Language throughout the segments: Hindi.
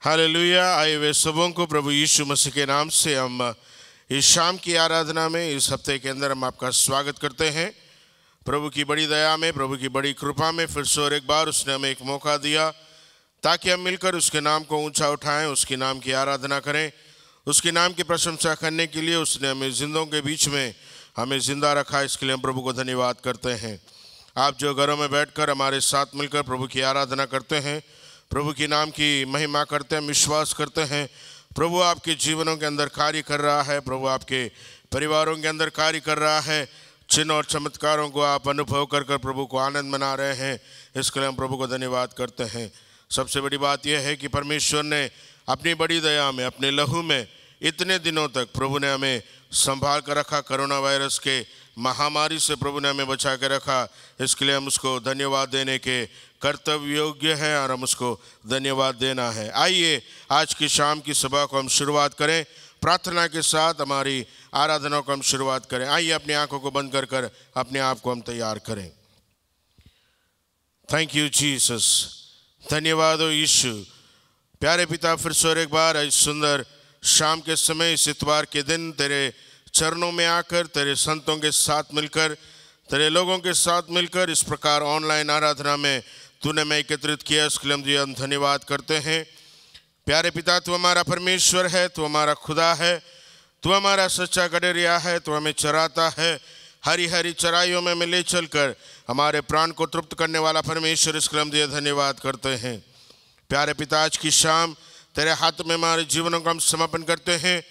हालेलुया। आए वे सबों को प्रभु यीशु मसीह के नाम से हम इस शाम की आराधना में, इस हफ्ते के अंदर हम आपका स्वागत करते हैं। प्रभु की बड़ी दया में, प्रभु की बड़ी कृपा में फिर से और एक बार उसने हमें एक मौका दिया ताकि हम मिलकर उसके नाम को ऊंचा उठाएं, उसके नाम की आराधना करें, उसके नाम की प्रशंसा करने के लिए उसने हमें जिंदों के बीच में हमें जिंदा रखा। इसके लिए हम प्रभु को धन्यवाद करते हैं। आप जो घरों में बैठकर हमारे साथ मिलकर प्रभु की आराधना करते हैं, प्रभु की नाम की महिमा करते हैं, विश्वास करते हैं प्रभु आपके जीवनों के अंदर कार्य कर रहा है, प्रभु आपके परिवारों के अंदर कार्य कर रहा है। चिन्ह और चमत्कारों को आप अनुभव कर कर प्रभु को आनंद मना रहे हैं। इसके लिए हम प्रभु को धन्यवाद करते हैं। सबसे बड़ी बात यह है कि परमेश्वर ने अपनी बड़ी दया में, अपने लहू में इतने दिनों तक प्रभु ने हमें संभाल कर रखा। कोरोना वायरस के महामारी से प्रभु ने हमें बचा के रखा। इसके लिए हम उसको धन्यवाद देने के कर्तव्य योग्य हैं और हम उसको धन्यवाद देना है। आइए आज की शाम की सभा को हम शुरुआत करें, प्रार्थना के साथ हमारी आराधना को हम शुरुआत करें। आइए अपनी आंखों को बंद कर कर अपने आप को हम तैयार करें। थैंक यू जीसस, धन्यवाद हो यीशु। प्यारे पिता, फिर से और एक बार इस सुंदर शाम के समय, इस इतवार के दिन तेरे चरणों में आकर, तेरे संतों के साथ मिलकर, तेरे लोगों के साथ मिलकर इस प्रकार ऑनलाइन आराधना में तूने मैं एकत्रित किया, इसके लिए हम धन्यवाद करते हैं। प्यारे पिता, तू हमारा परमेश्वर है, तू हमारा खुदा है, तू हमारा सच्चा गडरिया है, तू हमें चराता है, हरी हरी चराइयों में ले चलकर हमारे प्राण को तृप्त करने वाला परमेश्वर। इसके लिए हम धन्यवाद करते हैं। प्यारे पिता, आज की शाम तेरे हाथ में हमारे जीवनों का हम समर्पण करते हैं।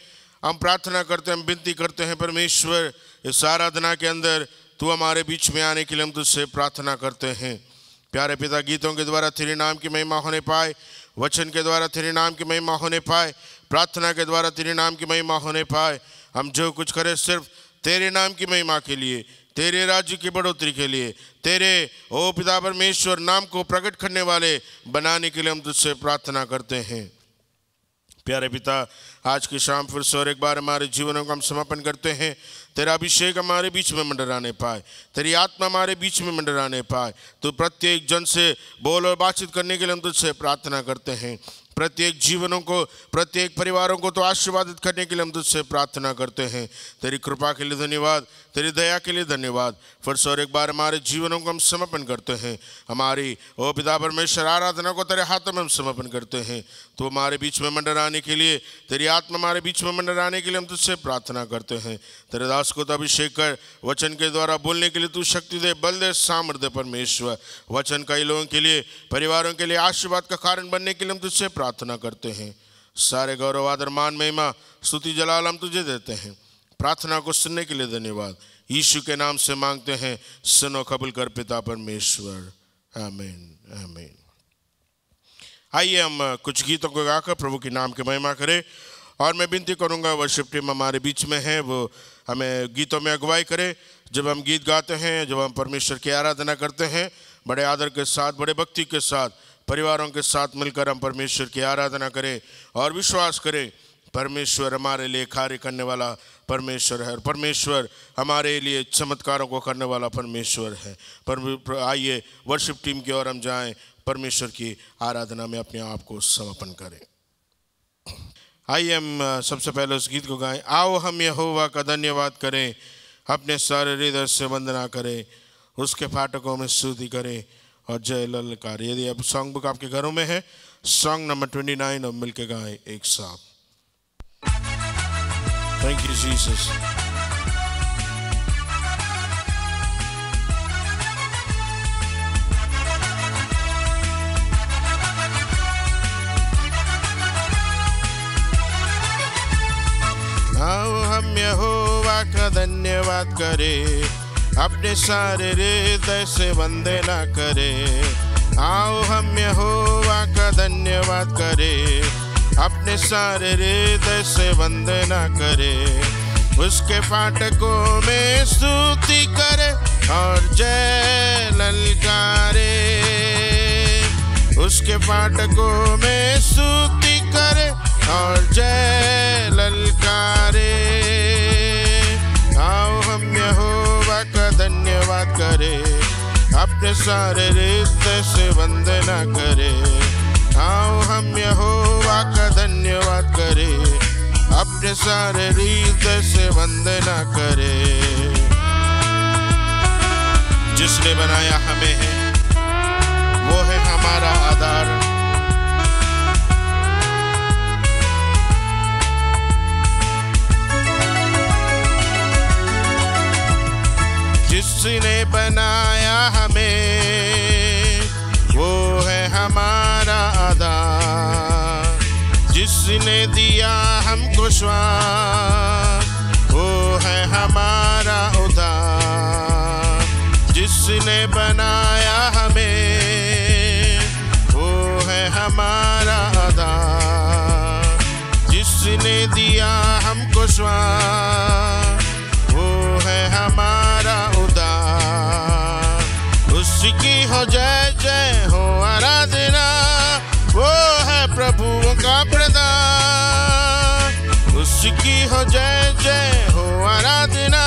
हम प्रार्थना करते हैं, हम विनती करते हैं परमेश्वर, इस आराधना के अंदर तू हमारे बीच में आने के लिए हम तुझसे प्रार्थना करते हैं। प्यारे पिता, गीतों के द्वारा तेरे नाम की महिमा होने पाए, वचन के द्वारा तेरे नाम की महिमा होने पाए, प्रार्थना के द्वारा तेरे नाम की महिमा होने पाए। हम जो कुछ करें सिर्फ तेरे नाम की महिमा के लिए, तेरे राज्य की बढ़ोतरी के लिए, तेरे ओ पिता परमेश्वर नाम को प्रकट करने वाले बनाने के लिए हम तुझसे प्रार्थना करते हैं। प्यारे पिता, आज की शाम फिर से और एक बार हमारे जीवनों का हम समर्पण करते हैं। तेरा अभिषेक हमारे बीच में मंडराने पाए, तेरी आत्मा हमारे बीच में मंडराने पाए। तो प्रत्येक जन से बोल और बातचीत करने के लिए हम तुझसे प्रार्थना करते हैं। प्रत्येक जीवनों को, प्रत्येक परिवारों को तो आशीर्वादित करने के लिए हम तुझसे प्रार्थना करते हैं। तेरी कृपा के लिए धन्यवाद, तेरी दया के लिए धन्यवाद। फिर से और एक बार हमारे जीवनों को हम समर्पण करते हैं। हमारी ओ पिता परमेश्वर आराधना को तेरे हाथों में हम समर्पण करते हैं। तो हमारे बीच में मंडराने के लिए, तेरी आत्मा हमारे बीच में मंडराने के लिए हम तुझसे प्रार्थना करते हैं। तेरे दास को तो अभिषेक कर, वचन के द्वारा बोलने के लिए तू शक्ति दे, बल दे, सामर्थ्य दे परमेश्वर। वचन कई लोगों के लिए, परिवारों के लिए आशीर्वाद का कारण बनने के लिए हम तुझसे प्रार्थना करते हैं। सारे गौरव, आदर, मान, महिमा, स्तुति, जलाल हम तुझे देते हैं। प्रार्थना को सुनने के लिए धन्यवाद। यीशु के नाम से मांगते हैं, सुनो, कबूल कर पिता परमेश्वर, आमीन आमीन। आइए हम कुछ गीतों को गाकर प्रभु के नाम की महिमा करें। और मैं विनती करूंगा, वर्शिप टीम हमारे बीच में है, वो हमें गीतों में अगुवाई करे। जब हम गीत गाते हैं, जब हम परमेश्वर की आराधना करते हैं, बड़े आदर के साथ, बड़े भक्ति के साथ, परिवारों के साथ मिलकर हम परमेश्वर की आराधना करें और विश्वास करें परमेश्वर हमारे लिए कार्य करने वाला परमेश्वर है और परमेश्वर हमारे लिए चमत्कारों को करने वाला परमेश्वर है। आइए वर्शिप टीम की ओर हम जाएं, परमेश्वर की आराधना में अपने आप को समर्पण करें। आइए हम सबसे पहले उस गीत को गाएं, आओ हम यहोवा का धन्यवाद करें, अपने सारे हृदय से वंदना करें, उसके फाटकों में स्तुति करें और जय ललकार। यदि अब सॉन्ग बुक आपके घरों में है, सॉन्ग नंबर 29 और मिलके गाएं एक साथ। Thank you Jesus. आओ हम यहोवा का धन्यवाद करें, अपने सारे हृदय से वंदना करें। आओ हम यहोवा का धन्यवाद करें, अपने सारे हृदय से वंदना करें। उसके फाटकों में स्तुति करें और जय ललकारे। उसके फाटकों में स्तुति करें और जय ललकारे। आओ हम यहोवा का धन्यवाद करें, अपने सारे हृदय से वंदना करें। आओ हम यहोवा अपने सारे हृदय से वंदना करे। जिसने बनाया हमें है, वो है हमारा आधार। जिसने बनाया हमें, वो है हमारा आधार। जिसने दिया हमको श्वास, वो है हमारा उद्धार। जिसने बनाया हमें, वो है हमारा आधार। जिसने दिया हमको श्वास, वो है हमारा उद्धार। उसकी हो जय जय हो आराधना, वो है प्रभुओं का प्रधान। उसकी हो जय जय हो आराधना,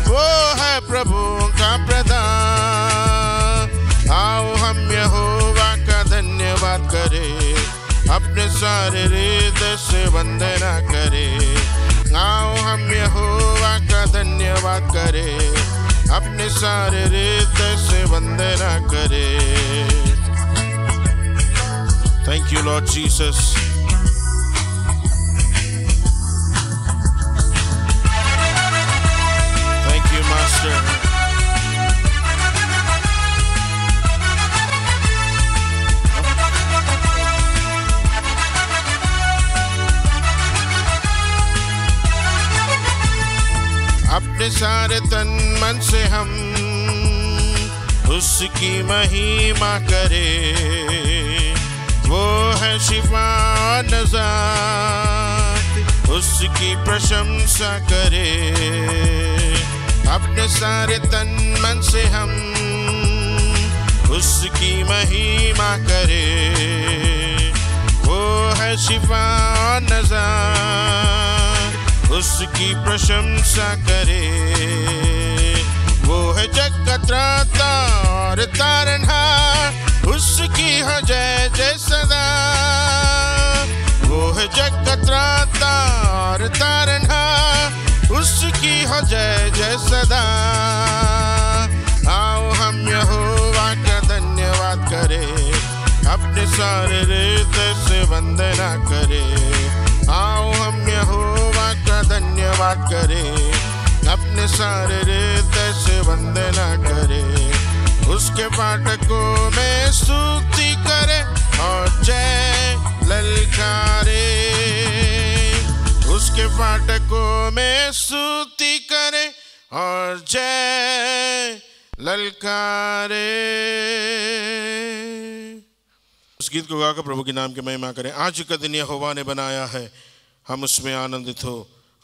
वो है प्रभुओं का प्रधान। आओ हम यहोवा का धन्यवाद करें, अपने सारे हृदय से वंदना करें। आओ हम यहोवा का धन्यवाद करें, अपने सारे हृदय से वंदना करें। Thank you, Lord Jesus. Thank you, Master. अपने सारे तन मन से हम उसकी महिमा करें। वो है शिफा और नजात, उसकी प्रशंसा करें। अपने सारे तन मन से हम उसकी महिमा करें। वो है शिफा और नजात, उसकी प्रशंसा करें। वो है जग का त्राता और तारनहार, उसकी हो जय जय सदा। वो है जग का त्राता और तारनहार, उसकी हो जय जय सदा। आओ हम यहोवा का धन्यवाद करें, अपने सारे हृदय से वंदना करें। आओ हम यहोवा का धन्यवाद करें, अपने सारे हृदय से वंदना करें। उसके फाटकों में स्तुति करे और जय ललकारे। उसके फाटकों में स्तुति करे और जय ललकारे। उस गीत को गाकर प्रभु के नाम की महिमा करें। आज का दिन यहोवा ने बनाया है, हम उसमें आनंदित हो,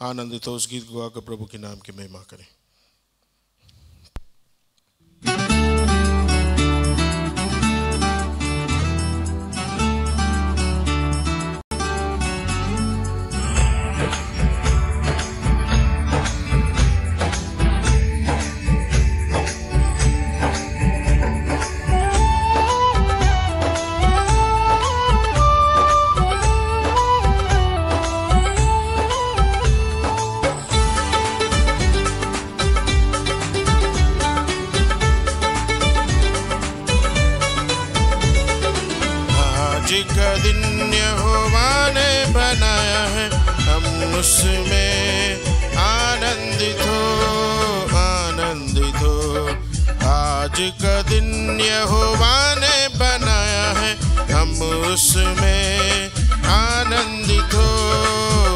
आनंदित हो। उस गीत को गाकर प्रभु के नाम की महिमा करें। दिन यहोवा ने बनाया है, हम उसमें आनंदित हो, आनंदित हो। आज का दिन यहोवा ने बनाया है, हम उसमें आनंदित हो,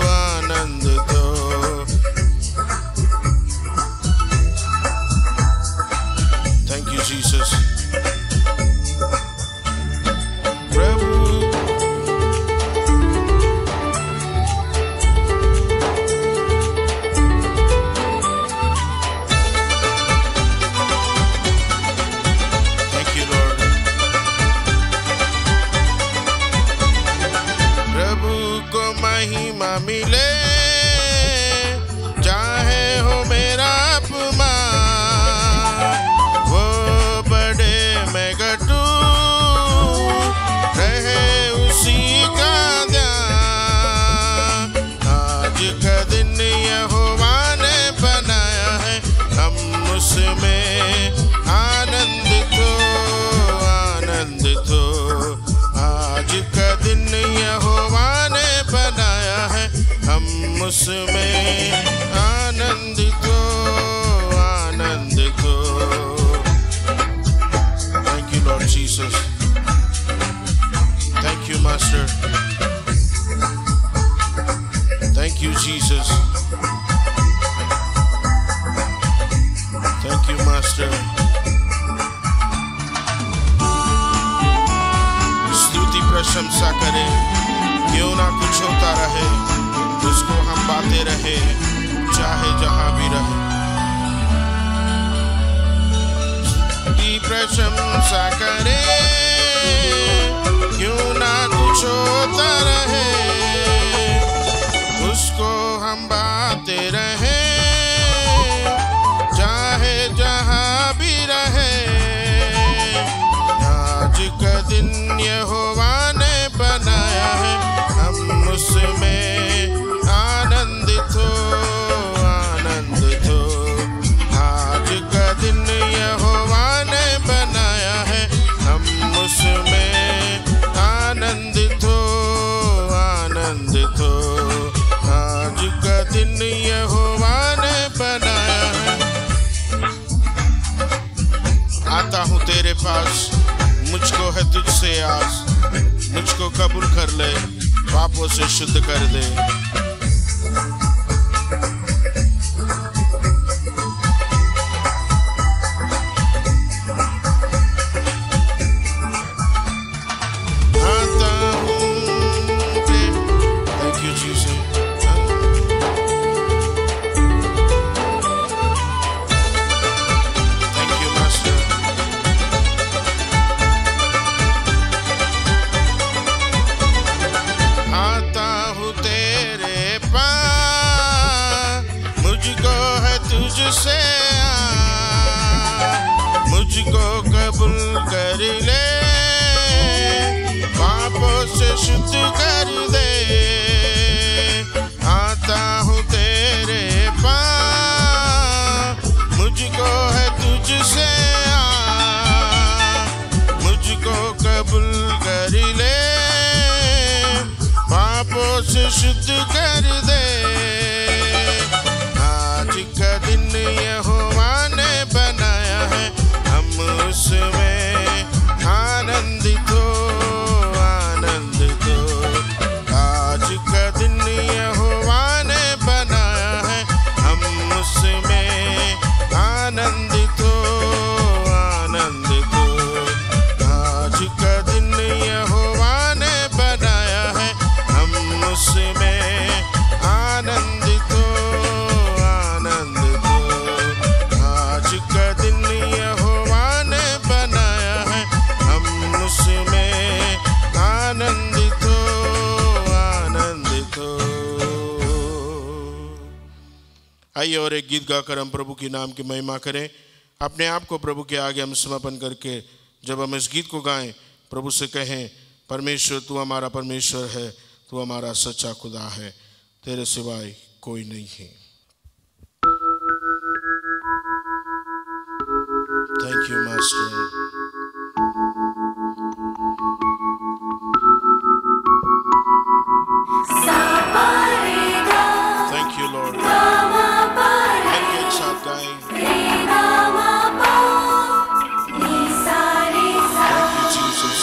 आनंदित हो। Thank you Jesus. महिमा मिले चाहे हो मेरा अपमान, वो बड़े मैं घटू रहे उसी का ध्यान। आज उसमें आनंदित हो, आनंदित हो। Thank you Lord Jesus. Thank you Master. Thank you Jesus. Thank you Master. स्तुति प्रशंसा करें, क्यों ना कुछ होता रहे, उसको हम बातें रहे, चाहे जहां भी रहे। स्तुति प्रशंसा करें, क्यों ना कुछ होता रहे, उसको हम बातें रहे, चाहे जहां भी रहे। आज का दिन यहोवा ने बनाया है, हम उसमें आनंदित हो, आनंदित हो। आज का दिन यहोवा ने बनाया है, हम उसमें आनंदित हो, आनंदित हो। आज का दिन यहोवा ने बनाया है। आता हूँ तेरे पास, मुझको है तुझसे आस, मुझको कबूल कर ले, पापों से शुद्ध कर दे। आता हूँ, thank you Jesus. Thank you master. आता हूँ तेरे पास, मुझको है तुझसे मुझको कबूल कर ले, पापों से शुद्ध कर दे। आता हूँ तेरे पास, मुझको है तुझसे मुझको कबूल कर ले, पापों से शुद्ध कर दे। आज का दिन यहोवा ने बनाया है, हम उसमें आनंदित हो, आनंदित हो। आज का दिन यहोवा ने बनाया है, हम उसमें आनंदित हो, आनंदित हो। आज का दिन यहोवा ने बनाया है, हम उसमें आनंदित हो, आनंदित हो। आज का दिन यहोवा ने बनाया है, हम उसमें आनंदित हो, आनंदित हो। आइए और एक गीत गाकर हम प्रभु के नाम की महिमा करें। अपने आप को प्रभु के आगे हम समर्पण करके जब हम इस गीत को गाएं, प्रभु से कहें, परमेश्वर तू हमारा परमेश्वर है, तू हमारा सच्चा खुदा है, तेरे सिवाय कोई नहीं है। Thank you master. Thank you Lord. आइए एक साथ गाएं। Thank you Jesus.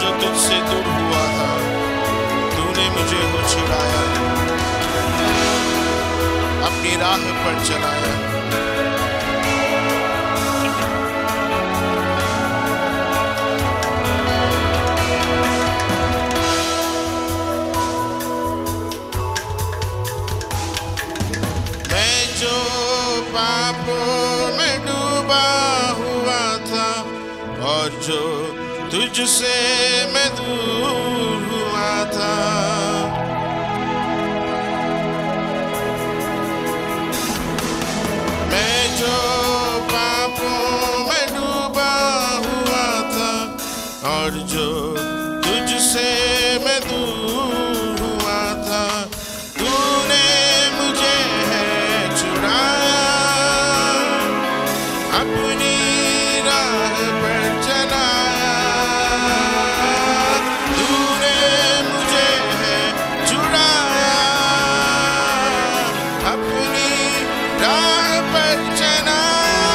जो तुझसे दूर हुआ था, तूने मुझे हो छुड़ाया, अपनी राह पर चलाया। मैं जो पापों में डूबा हुआ था और जो तुझसे मैं दूर हुआ था, मैं जो पापों में डूबा हुआ था और जो तुझसे मैं दूर हुआ था, तूने मुझे छुड़ाया, अपनी राह पर चलाया। तूने मुझे छुड़ाया, अपनी राह पर चलाया।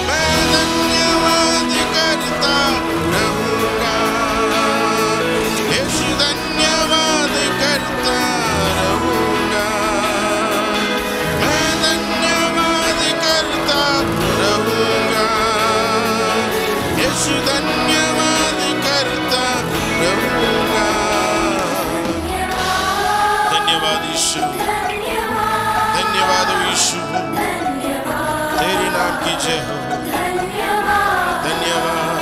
मैं धन्यवाद करता रहूंगा, यीशु धन्यवाद करता रहूंगा। मैं धन्यवाद करता रहूंगा, यीशु धन्यवाद करता रहूंगा। धन्यवाद यीशु, धन्यवाद यीशु, तेरी नाम की जय हो। धन्यवाद।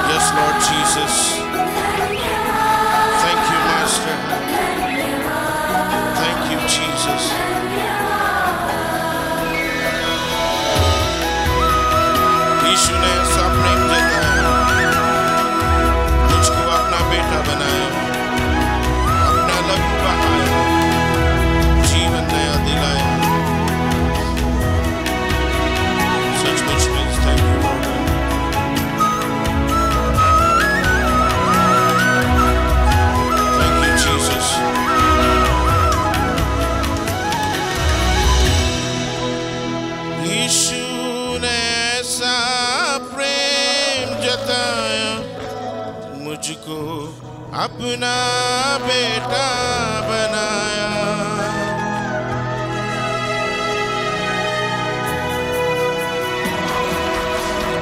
Yes Lord Jesus, thank you Master, thank you Jesus। यीशु ने ऐसा प्रेम जताया, मुझको अपना बेटा बनाया, अपना लहू बहाया, जीवन नया दिलाया। सचमुच में thank you Lord. Thank you Jesus. यीशु ने ऐसा प्रेम जताया, मुझको अपना बेटा बनाया।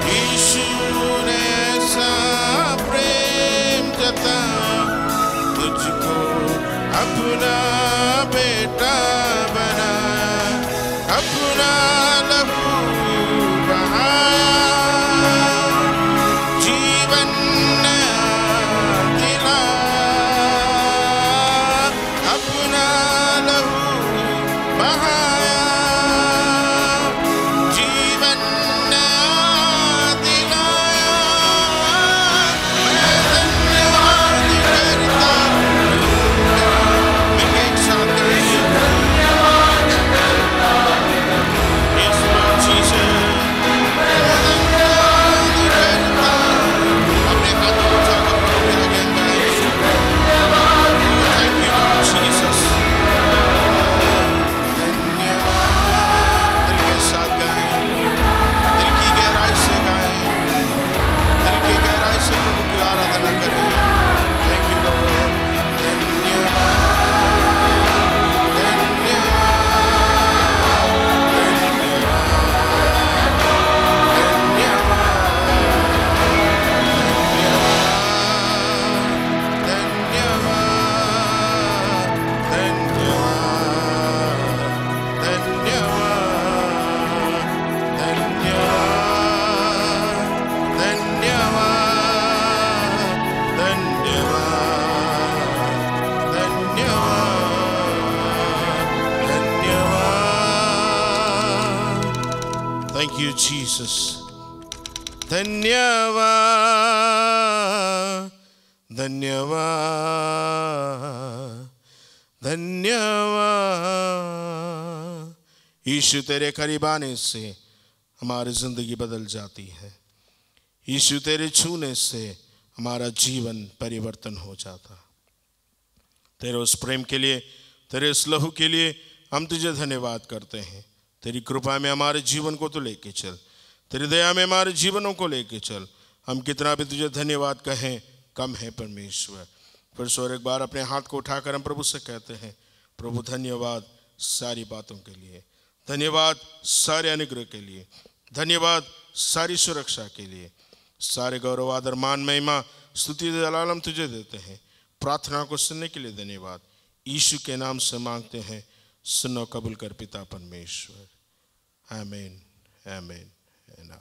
यीशु ने ऐसा प्रेम जताया, मुझको अपना बेटा बनाया, अपना लहू बहाया, जीवन नया दिलाया। अपना लहू बहाया, जीवन नया दिलाया। मैं धन्यवाद करता रहूंगा। मैं एक साथ करेंगे। Yes Lord Jesus, मैं धन्यवाद करता। अपने हाथों को उठाकर प्रभु के आगे गाएं। Thank you Lord Jesus। धन्यवाद। दिल के साथ गाएं, दिल की गहराई से गाएं, दिल की गहराई से प्रभु की आराधना करें। Thank you Lord। धन्यवाद, Thank you Jesus। धन्यवाद, धन्यवाद, धन्यवाद। यीशु तेरे करीब आने से हमारी जिंदगी बदल जाती है। यीशु तेरे छूने से हमारा जीवन परिवर्तन हो जाता। तेरे उस प्रेम के लिए, तेरे उस लहू के लिए हम तुझे धन्यवाद करते हैं। तेरी कृपा में हमारे जीवन को तो लेके चल, तेरी दया में हमारे जीवनों को लेके चल। हम कितना भी तुझे धन्यवाद कहें कम है परमेश्वर। फिर से और एक बार अपने हाथ को उठाकर हम प्रभु से कहते हैं, प्रभु धन्यवाद सारी बातों के लिए, धन्यवाद सारे अनुग्रह के लिए, धन्यवाद सारी सुरक्षा के लिए। सारे गौरव आदर मान महिमा स्तुति दलाल हम तुझे देते हैं। प्रार्थना को सुनने के लिए धन्यवाद। यीशु के नाम से मांगते हैं, सुनो कबूल कर पिता परमेश्वर। आमीन आमीन आमीन।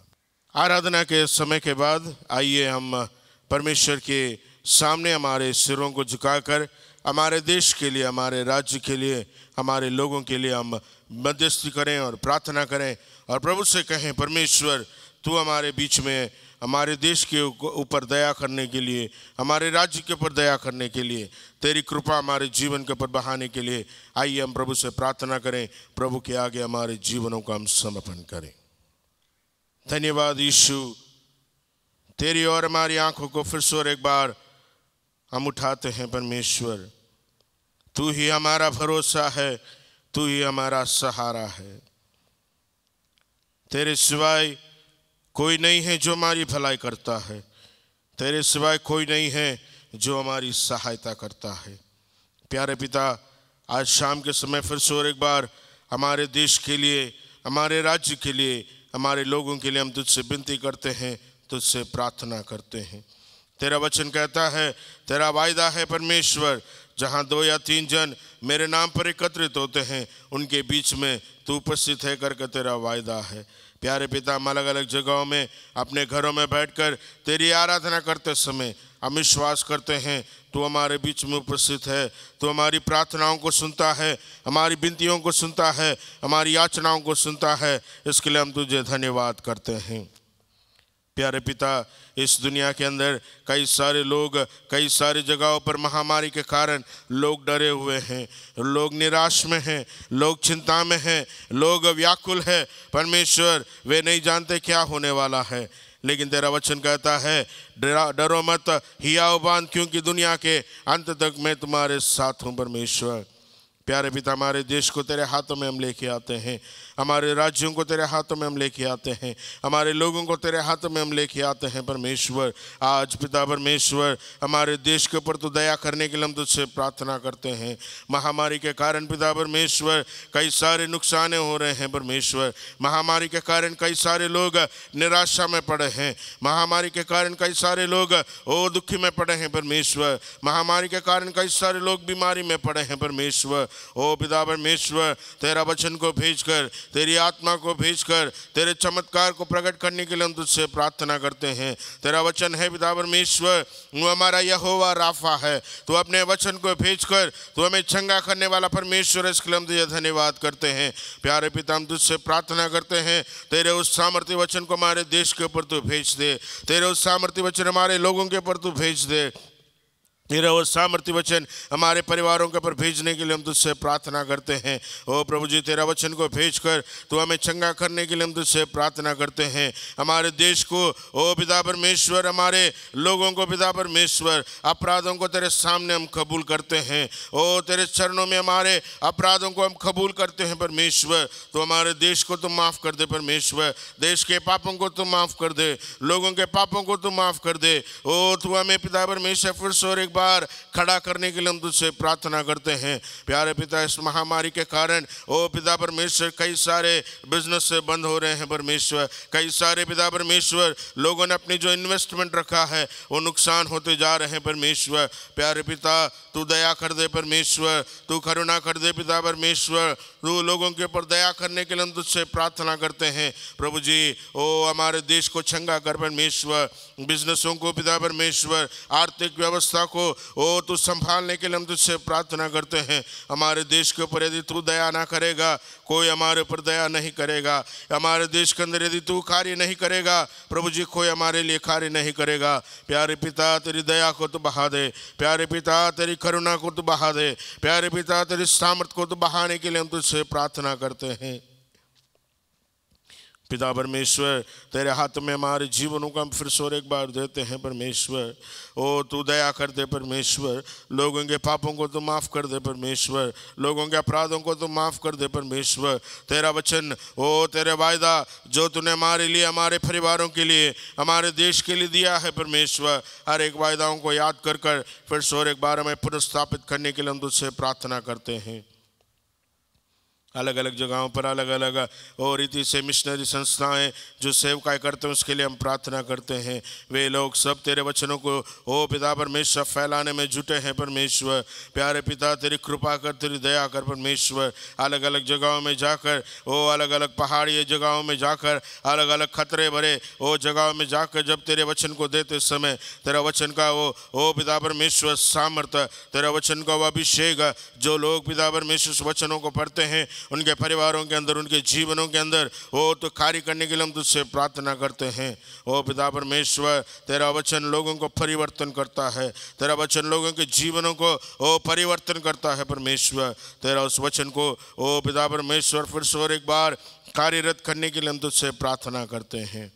आराधना के समय के बाद आइए हम परमेश्वर के सामने हमारे सिरों को झुकाकर हमारे देश के लिए, हमारे राज्य के लिए, हमारे लोगों के लिए हम मध्यस्थी करें और प्रार्थना करें और प्रभु से कहें, परमेश्वर तू हमारे बीच में हमारे देश के ऊपर दया करने के लिए, हमारे राज्य के ऊपर दया करने के लिए, तेरी कृपा हमारे जीवन के ऊपर बहाने के लिए आइए हम प्रभु से प्रार्थना करें। प्रभु के आगे हमारे जीवनों का हम समर्पण करें। धन्यवाद यीशु, तेरी और हमारी आंखों को फिर से और एक बार हम उठाते हैं। परमेश्वर तू ही हमारा भरोसा है, तू ही हमारा सहारा है। तेरे सिवाय कोई नहीं है जो हमारी भलाई करता है, तेरे सिवाय कोई नहीं है जो हमारी सहायता करता है। प्यारे पिता, आज शाम के समय फिर से और एक बार हमारे देश के लिए, हमारे राज्य के लिए, हमारे लोगों के लिए हम तुझसे विनती करते हैं, तुझसे प्रार्थना करते हैं। तेरा वचन कहता है, तेरा वायदा है परमेश्वर, जहाँ 2 या 3 जन मेरे नाम पर एकत्रित होते हैं उनके बीच में तू उपस्थित है करके तेरा वायदा है। प्यारे पिता, हम अलग अलग जगहों में अपने घरों में बैठकर तेरी आराधना करते समय हम विश्वास करते हैं तू हमारे बीच में उपस्थित है, तू हमारी प्रार्थनाओं को सुनता है, हमारी विनतियों को सुनता है, हमारी याचनाओं को सुनता है। इसके लिए हम तुझे धन्यवाद करते हैं। प्यारे पिता, इस दुनिया के अंदर कई सारे लोग, कई सारी जगहों पर महामारी के कारण लोग डरे हुए हैं, लोग निराश में हैं, लोग चिंता में हैं, लोग व्याकुल हैं। परमेश्वर, वे नहीं जानते क्या होने वाला है, लेकिन तेरा वचन कहता है, डरो मत, हियाव बांध, क्योंकि दुनिया के अंत तक मैं तुम्हारे साथ हूँ। परमेश्वर प्यारे पिता, हमारे देश को तेरे हाथों में हम लेके आते हैं, हमारे राज्यों को तेरे हाथों में हम लेके आते हैं, हमारे लोगों को तेरे हाथों में हम लेके आते हैं। परमेश्वर, आज पिता परमेश्वर, हमारे देश के ऊपर तो दया करने के लिए हम तुझसे प्रार्थना करते हैं। महामारी के कारण पिता परमेश्वर कई सारे नुकसान हो रहे हैं। परमेश्वर, महामारी के कारण कई सारे लोग निराशा में पड़े हैं, महामारी के कारण कई सारे लोग दुखी में पड़े हैं। परमेश्वर, महामारी के कारण कई सारे लोग बीमारी में पड़े हैं। परमेश्वर, ओ पिता परमेश्वर, तेरा वचन को भेजकर, तेरी आत्मा को भेजकर तेरे चमत्कार को प्रकट करने के लिए हम तुझसे प्रार्थना करते हैं। तेरा वचन है पिता परमेश्वर, वो हमारा यहोवा राफा है, तू अपने वचन को भेजकर तू हमें चंगा करने वाला परमेश्वर, इसके लिए हम तुझे धन्यवाद करते हैं। प्यारे पिता, हम तुझसे प्रार्थना करते हैं, तेरे उस सामर्थ्य वचन को हमारे देश के ऊपर तू भेज दे, तेरे उस सामर्थ्य वचन हमारे लोगों के ऊपर तू भेज दे, तेरा वो सामर्थ्य वचन हमारे परिवारों के ऊपर भेजने के लिए हम तुझसे प्रार्थना करते हैं। ओ प्रभु जी, तेरा वचन को भेजकर तू हमें चंगा करने के लिए हम तुझसे प्रार्थना करते हैं। हमारे देश को ओ पिता परमेश्वर, हमारे लोगों को पिता परमेश्वर, अपराधों को तेरे सामने हम कबूल करते हैं। ओ तेरे चरणों में हमारे अपराधों को हम कबूल करते हैं। परमेश्वर, तो हमारे देश को तुम माफ़ कर दे। परमेश्वर, देश के पापों को तुम माफ़ कर दे, लोगों के पापों को तुम माफ़ कर दे। ओ तू हमें पिता परमेश्वर फिर से और एक बार खड़ा करने के लिए हम तुझसे प्रार्थना करते हैं। प्यारे पिता, इस महामारी के कारण ओ पिता परमेश्वर कई सारे बिजनेस से बंद हो रहे हैं। परमेश्वर, कई सारे पिता परमेश्वर लोगों ने अपनी जो इन्वेस्टमेंट रखा है वो नुकसान होते जा रहे हैं। परमेश्वर, प्यारे पिता, तू दया कर दे। परमेश्वर, तू करुणा कर दे। पिता परमेश्वर, तू लोगों के ऊपर दया करने के लिए हम तुझसे प्रार्थना करते हैं। प्रभु जी, ओ हमारे देश को चंगा कर। परमेश्वर, बिजनेसों को पिता परमेश्वर, आर्थिक व्यवस्था को ओ तू संभालने के लिए हम तुझसे प्रार्थना करते हैं। हमारे देश के ऊपर यदि तू दया ना करेगा, कोई हमारे ऊपर दया नहीं करेगा। हमारे देश के अंदर यदि तू कार्य नहीं करेगा, प्रभु जी, कोई हमारे लिए कार्य नहीं करेगा। प्यारे पिता, तेरी दया को तू बहा दे। प्यारे पिता, तेरी करुणा को तू बहा दे। प्यारे पिता, तेरी सामर्थ को तू बहाने के लिए हम तुझसे प्रार्थना करते हैं। पिता परमेश्वर, तेरे हाथ में हमारे जीवनों को हम फिर से और एक बार देते हैं परमेश्वर। ओ तू दया कर दे परमेश्वर, लोगों के पापों को तो माफ़ कर दे परमेश्वर, लोगों के अपराधों को तो माफ़ कर दे परमेश्वर। तेरा वचन, ओ तेरे वायदा जो तूने हमारे लिए, हमारे परिवारों के लिए, हमारे देश के लिए दिया है परमेश्वर, हर एक वायदाओं को याद कर फिर से और एक बार हमें पुनर्स्थापित करने के लिए हम तुझसे प्रार्थना करते हैं। अलग अलग जगहों पर अलग अलग और रीति से मिशनरी संस्थाएं जो सेवकाएं करते हैं उसके लिए हम प्रार्थना करते हैं। वे लोग सब तेरे वचनों को ओ पिता परमेश्वर फैलाने में जुटे हैं परमेश्वर। प्यारे पिता, तेरी कृपा कर, तेरी दया कर परमेश्वर। अलग अलग जगहों में जाकर, ओ अलग अलग पहाड़ी जगहों में जाकर, अलग अलग खतरे भरे ओ जगहों में जाकर जब तेरे वचन को देते समय तेरा वचन का ओ पिता परमेश्वर सामर्थ्य, तेरा वचन का वो अभिषेक जो लोग पिता परमेश्वर वचनों को पढ़ते हैं उनके परिवारों के अंदर, उनके जीवनों के अंदर वो तो कार्य करने के लिए हम तुझसे प्रार्थना करते हैं। ओ पिता परमेश्वर, तेरा वचन लोगों को परिवर्तन करता है, तेरा वचन लोगों के जीवनों को ओ परिवर्तन करता है परमेश्वर। तेरा उस वचन को ओ पिता परमेश्वर फिर से और एक बार कार्यरत करने के लिए हम तुझसे प्रार्थना करते हैं।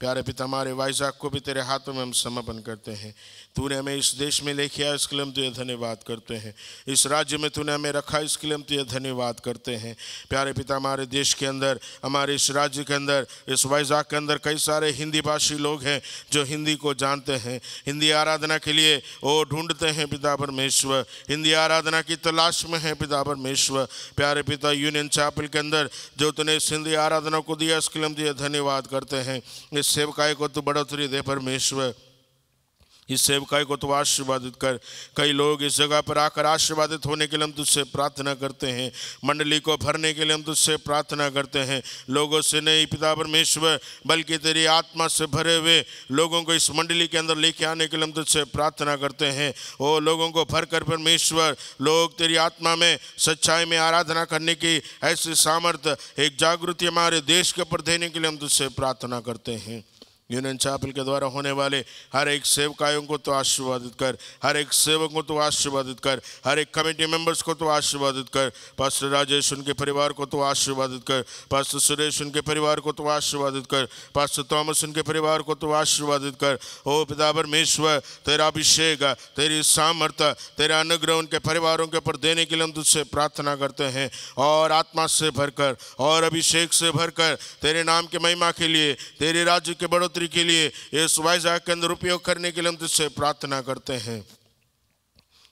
प्यारे पिता, हमारे वाइजाक को भी तेरे हाथों में हम समर्पण करते हैं। तूने हमें इस देश में लेके आया, इसके लिए हम तुझे धन्यवाद करते हैं। इस राज्य में तूने हमें रखा, इसके लिए हम तुझे धन्यवाद करते हैं। प्यारे पिता, हमारे देश के अंदर, हमारे इस राज्य के अंदर, इस वाइजाक के अंदर कई सारे हिंदी भाषी लोग हैं जो हिंदी को जानते हैं, हिंदी आराधना के लिए वो ढूंढते हैं पिता परमेश्वर, हिंदी आराधना की तलाश में है पिता परमेश्वर। प्यारे पिता, यूनियन चैपल के अंदर जो तूने इस हिंदी आराधना को दिया, इसके लिए हम तुझे धन्यवाद करते हैं। इस सेवकाई को तू बढ़ोतरी दे परमेश्वर, इस सेवकाई को तो आशीर्वादित कर। कई लोग इस जगह पर आकर आशीर्वादित होने के लिए हम तुझसे प्रार्थना करते हैं, मंडली को भरने के लिए हम तुझसे प्रार्थना करते हैं। लोगों से नहीं पिता परमेश्वर, बल्कि तेरी आत्मा से भरे हुए लोगों को इस मंडली के अंदर लेके आने के लिए हम तुझसे प्रार्थना करते हैं। ओ लोगों को भर कर परमेश्वर, लोग तेरी आत्मा में सच्चाई में आराधना करने की ऐसी सामर्थ्य, एक जागृति हमारे देश के ऊपर देने के लिए हम तुझसे प्रार्थना करते हैं। यूनियन चैपल के द्वारा होने वाले हर एक सेवकायों को तो आशीर्वादित कर, हर एक सेवक को तो आशीर्वादित कर, हर एक कमेटी मेंबर्स को तो आशीर्वादित कर। पास्टर राजेश उनके परिवार को तो आशीर्वादित कर, पास्टर सुरेश उनके परिवार को तो आशीर्वादित कर, पास्टर थॉमस उनके परिवार को तो आशीर्वादित कर। ओ पिता परमेश्वर, तेरा अभिषेक, तेरी सामर्थ्य, तेरा अनुग्रह उनके परिवारों के ऊपर देने के लिए हम तुझसे प्रार्थना करते हैं। और आत्मा से भरकर और अभिषेक से भरकर तेरे नाम के महिमा के लिए, तेरे राज्य के बढ़ोतरी के लिए इस वाइजाक के अंदर उपयोग करने के लिए हम तुझसे प्रार्थना करते हैं।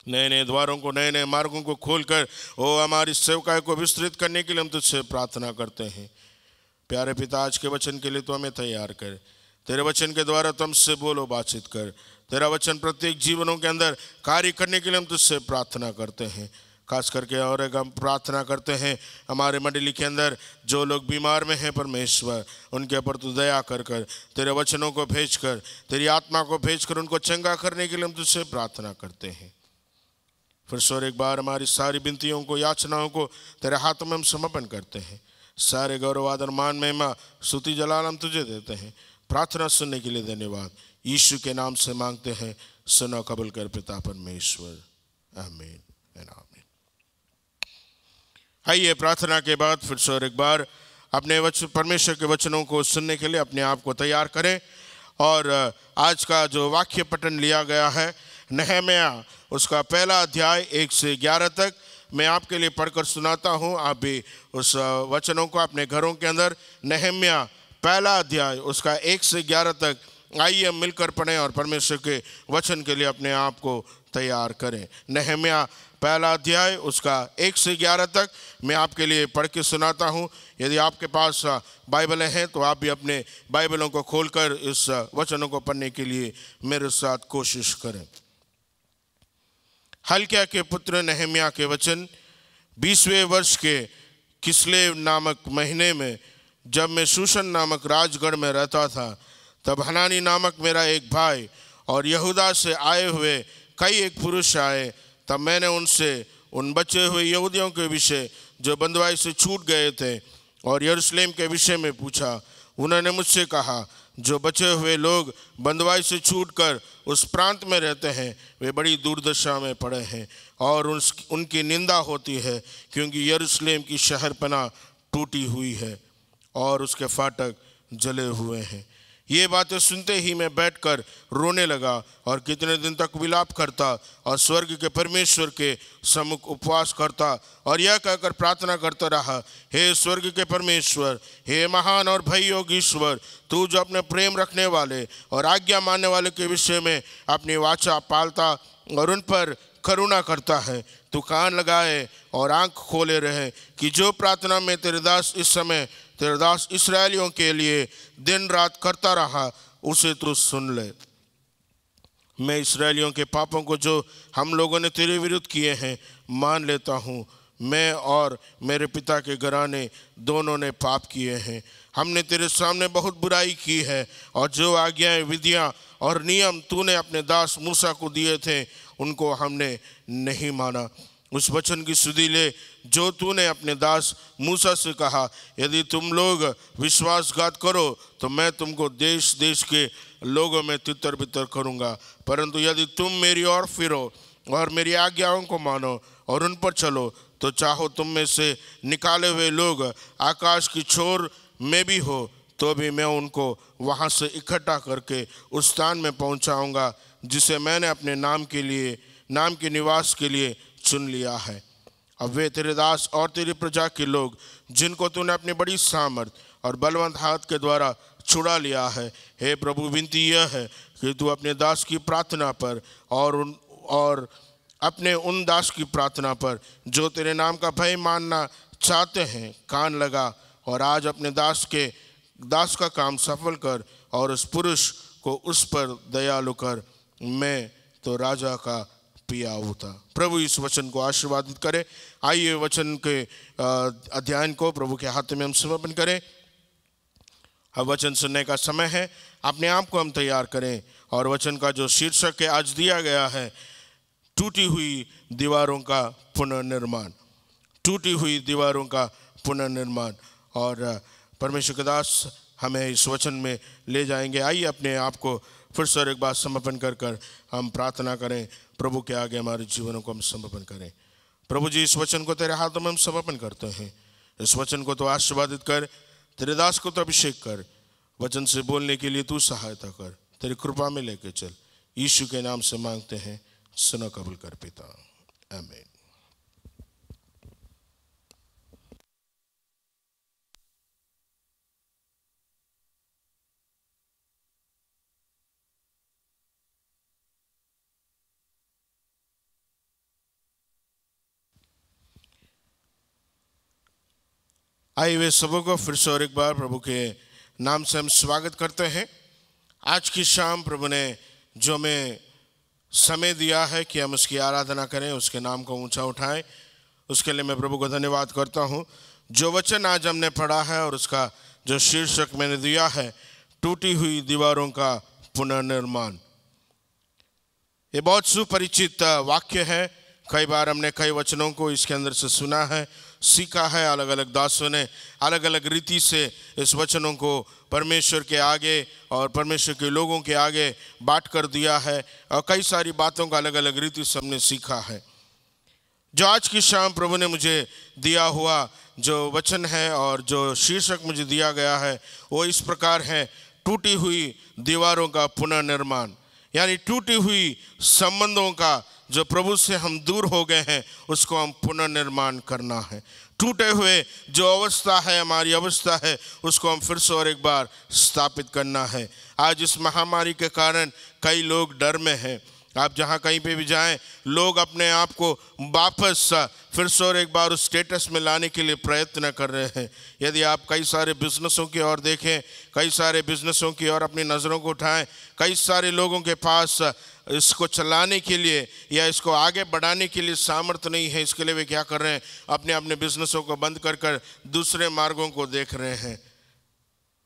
नए नए द्वारों को, नए नए मार्गों को खोलकर ओ हमारी सेवकाई को विस्तृत करने के लिए हम तुझसे प्रार्थना करते हैं। प्यारे पिता, आज के वचन के लिए तो हमें तैयार कर, तेरे वचन के द्वारा तुमसे बोलो, बातचीत कर। तेरा वचन प्रत्येक जीवनों के अंदर कार्य करने के लिए हम तुझसे प्रार्थना करते हैं। खास करके और एक हम प्रार्थना करते हैं हमारे मंडली के अंदर जो लोग बीमार में हैं परमेश्वर, उनके ऊपर तू दया कर तेरे वचनों को भेजकर, तेरी आत्मा को भेजकर उनको चंगा करने के लिए हम तुझसे प्रार्थना करते हैं। फिर से एक बार हमारी सारी विनतियों को, याचनाओं को तेरे हाथों में हम समर्पण करते हैं। सारे गौरव, आदर, मान, महिमा, स्तुति, जलाल हम तुझे देते हैं। प्रार्थना सुनने के लिए धन्यवाद। यीशु के नाम से मांगते हैं, सुनो कबूल कर पिता परमेश्वर, आमीन एंड आमीन। आइए प्रार्थना के बाद फिर से एक बार अपने वचन, परमेश्वर के वचनों को सुनने के लिए अपने आप को तैयार करें। और आज का जो वाक्य पठन लिया गया है नहम्याह, उसका पहला अध्याय 1 से 11 तक मैं आपके लिए पढ़कर सुनाता हूँ। आप भी उस वचनों को अपने घरों के अंदर, नहम्याह पहला अध्याय उसका 1 से 11 तक आइए हम मिलकर पढ़ें और परमेश्वर के वचन के लिए अपने आप को तैयार करें। नहम्याह पहला अध्याय उसका 1 से 11 तक मैं आपके लिए पढ़ के सुनाता हूँ। यदि आपके पास बाइबलें हैं तो आप भी अपने बाइबलों को खोलकर इस वचनों को पढ़ने के लिए मेरे साथ कोशिश करें। हल्किय्याह के पुत्र नहम्याह के वचन। 20वें वर्ष के किस्लेव नामक महीने में, जब मैं शूशन नामक राजगढ़ में रहता था, तब हनानी नामक मेरा एक भाई और यहूदा से आए हुए कई एक पुरुष आए। तब मैंने उनसे उन बचे हुए यहूदियों के विषय जो बंधुआई से छूट गए थे और यरूशलेम के विषय में पूछा। उन्होंने मुझसे कहा, जो बचे हुए लोग बंधुआई से छूटकर उस प्रांत में रहते हैं, वे बड़ी दुर्दशा में पड़े हैं और उनकी निंदा होती है, क्योंकि यरूशलेम की शहरपनाह टूटी हुई है और उसके फाटक जले हुए हैं। ये बातें सुनते ही मैं बैठकर रोने लगा और कितने दिन तक विलाप करता और स्वर्ग के परमेश्वर के सम्मुख उपवास करता और यह कहकर प्रार्थना करता रहा, हे स्वर्ग के परमेश्वर, हे महान और भययोग ईश्वर, तू जो अपने प्रेम रखने वाले और आज्ञा मानने वाले के विषय में अपनी वाचा पालता और उन पर करुणा करता है, तू कान लगाए और आंख खोले रहे कि जो प्रार्थना में तेरे दास इस समय तेरे दास इस्राएलियों के लिए दिन रात करता रहा, उसे तू सुन ले। मैं इस्राएलियों के पापों को जो हम लोगों ने तेरे विरुद्ध किए हैं मान लेता हूँ। मैं और मेरे पिता के घराने दोनों ने पाप किए हैं। हमने तेरे सामने बहुत बुराई की है और जो आज्ञाएं, विधियाँ और नियम तूने अपने दास मूसा को दिए थे उनको हमने नहीं माना। उस वचन की सुधि ले जो तूने अपने दास मूसा से कहा, यदि तुम लोग विश्वासघात करो तो मैं तुमको देश देश के लोगों में तितर बितर करूँगा, परंतु यदि तुम मेरी ओर फिरो और मेरी आज्ञाओं को मानो और उन पर चलो तो चाहो तुम में से निकाले हुए लोग आकाश की छोर में भी हो तो भी मैं उनको वहाँ से इकट्ठा करके उस स्थान में पहुँचाऊँगा जिसे मैंने अपने नाम के निवास के लिए चुन लिया है। अब वे तेरे दास और तेरी प्रजा के लोग जिनको तूने अपनी बड़ी सामर्थ और बलवंत हाथ के द्वारा छुड़ा लिया है, हे प्रभु, विनती यह है कि तू अपने दास की प्रार्थना पर और अपने उन दास की प्रार्थना पर जो तेरे नाम का भय मानना चाहते हैं कान लगा और आज अपने दास का काम सफल कर और उस पुरुष को उस पर दयालु कर। मैं तो राजा का पिया होता। प्रभु इस वचन को आशीर्वादित करे। आइए वचन के अध्ययन को प्रभु के हाथ में हम समर्पण करें। अब वचन सुनने का समय है। अपने आप को हम तैयार करें और वचन का जो शीर्षक आज दिया गया है, टूटी हुई दीवारों का पुनर्निर्माण। टूटी हुई दीवारों का पुनर्निर्माण। और परमेश्वर के दास हमें इस वचन में ले जाएंगे। आइए अपने आप को फिर से एक बार समर्पण कर हम प्रार्थना करें। प्रभु के आगे हमारे जीवनों को हम समर्पण करें। प्रभु जी, इस वचन को तेरे हाथों में हम समर्पण करते हैं। इस वचन को तो आशीर्वादित कर, तेरे दास को तो अभिषेक कर, वचन से बोलने के लिए तू सहायता कर, तेरी कृपा में लेके चल। यीशु के नाम से मांगते हैं, सुनो कबूल कर पिता, आमीन। आइए वे सबों को फिर से और एक बार प्रभु के नाम से हम स्वागत करते हैं। आज की शाम प्रभु ने जो हमें समय दिया है कि हम उसकी आराधना करें, उसके नाम को ऊंचा उठाएं, उसके लिए मैं प्रभु को धन्यवाद करता हूं। जो वचन आज हमने पढ़ा है और उसका जो शीर्षक मैंने दिया है, टूटी हुई दीवारों का पुनर्निर्माण। ये बहुत सुपरिचित वाक्य है। कई बार हमने कई वचनों को इसके अंदर से सुना है, सीखा है। अलग अलग दासों ने अलग अलग रीति से इस वचनों को परमेश्वर के आगे और परमेश्वर के लोगों के आगे बांट कर दिया है और कई सारी बातों का अलग अलग रीति से हमने सीखा है। जो आज की शाम प्रभु ने मुझे दिया हुआ जो वचन है और जो शीर्षक मुझे दिया गया है वो इस प्रकार है, टूटी हुई दीवारों का पुनर्निर्माण। यानी टूटी हुई संबंधों का जो प्रभु से हम दूर हो गए हैं उसको हम पुनर्निर्माण करना है। टूटे हुए जो अवस्था है, हमारी अवस्था है, उसको हम फिर से और एक बार स्थापित करना है। आज इस महामारी के कारण कई लोग डर में हैं। आप जहाँ कहीं पे भी जाएं, लोग अपने आप को वापस फिर से और एक बार उस स्टेटस में लाने के लिए प्रयत्न कर रहे हैं। यदि आप कई सारे बिजनेसों की ओर देखें, कई सारे बिजनेसों की ओर अपनी नज़रों को उठाएं, कई सारे लोगों के पास इसको चलाने के लिए या इसको आगे बढ़ाने के लिए सामर्थ्य नहीं है। इसके लिए वे क्या कर रहे हैं, अपने अपने बिजनेसों को बंद कर दूसरे मार्गों को देख रहे हैं।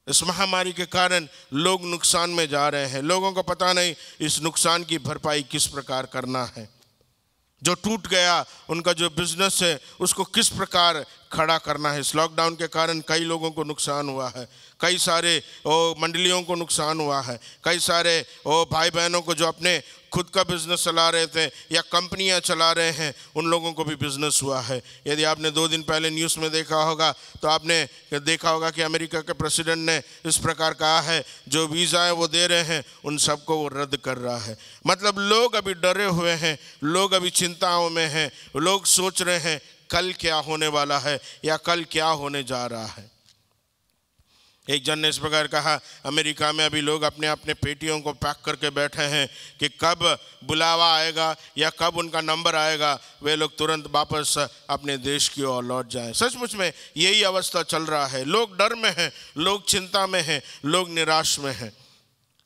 इस महामारी के कारण लोग नुकसान में जा रहे हैं। लोगों को पता नहीं इस नुकसान की भरपाई किस प्रकार करना है। जो टूट गया, उनका जो बिजनेस है उसको किस प्रकार खड़ा करना है। इस लॉकडाउन के कारण कई लोगों को नुकसान हुआ है, कई सारे मंडलियों को नुकसान हुआ है, कई सारे भाई बहनों को जो अपने खुद का बिजनेस चला रहे थे या कंपनियां चला रहे हैं, उन लोगों को भी बिजनेस हुआ है। यदि आपने 2 दिन पहले न्यूज़ में देखा होगा तो आपने देखा होगा कि अमेरिका के प्रेसिडेंट ने इस प्रकार कहा है, जो वीज़ा है वो दे रहे हैं उन सबको वो रद्द कर रहा है। मतलब लोग अभी डरे हुए हैं, लोग अभी चिंताओं में हैं, लोग सोच रहे हैं कल क्या होने वाला है या कल क्या होने जा रहा है। एक जन ने इस प्रकार कहा, अमेरिका में अभी लोग अपने अपने पेटियों को पैक करके बैठे हैं कि कब बुलावा आएगा या कब उनका नंबर आएगा, वे लोग तुरंत वापस अपने देश की ओर लौट जाएं। सचमुच में यही अवस्था चल रहा है। लोग डर में हैं, लोग चिंता में हैं, लोग निराश में हैं।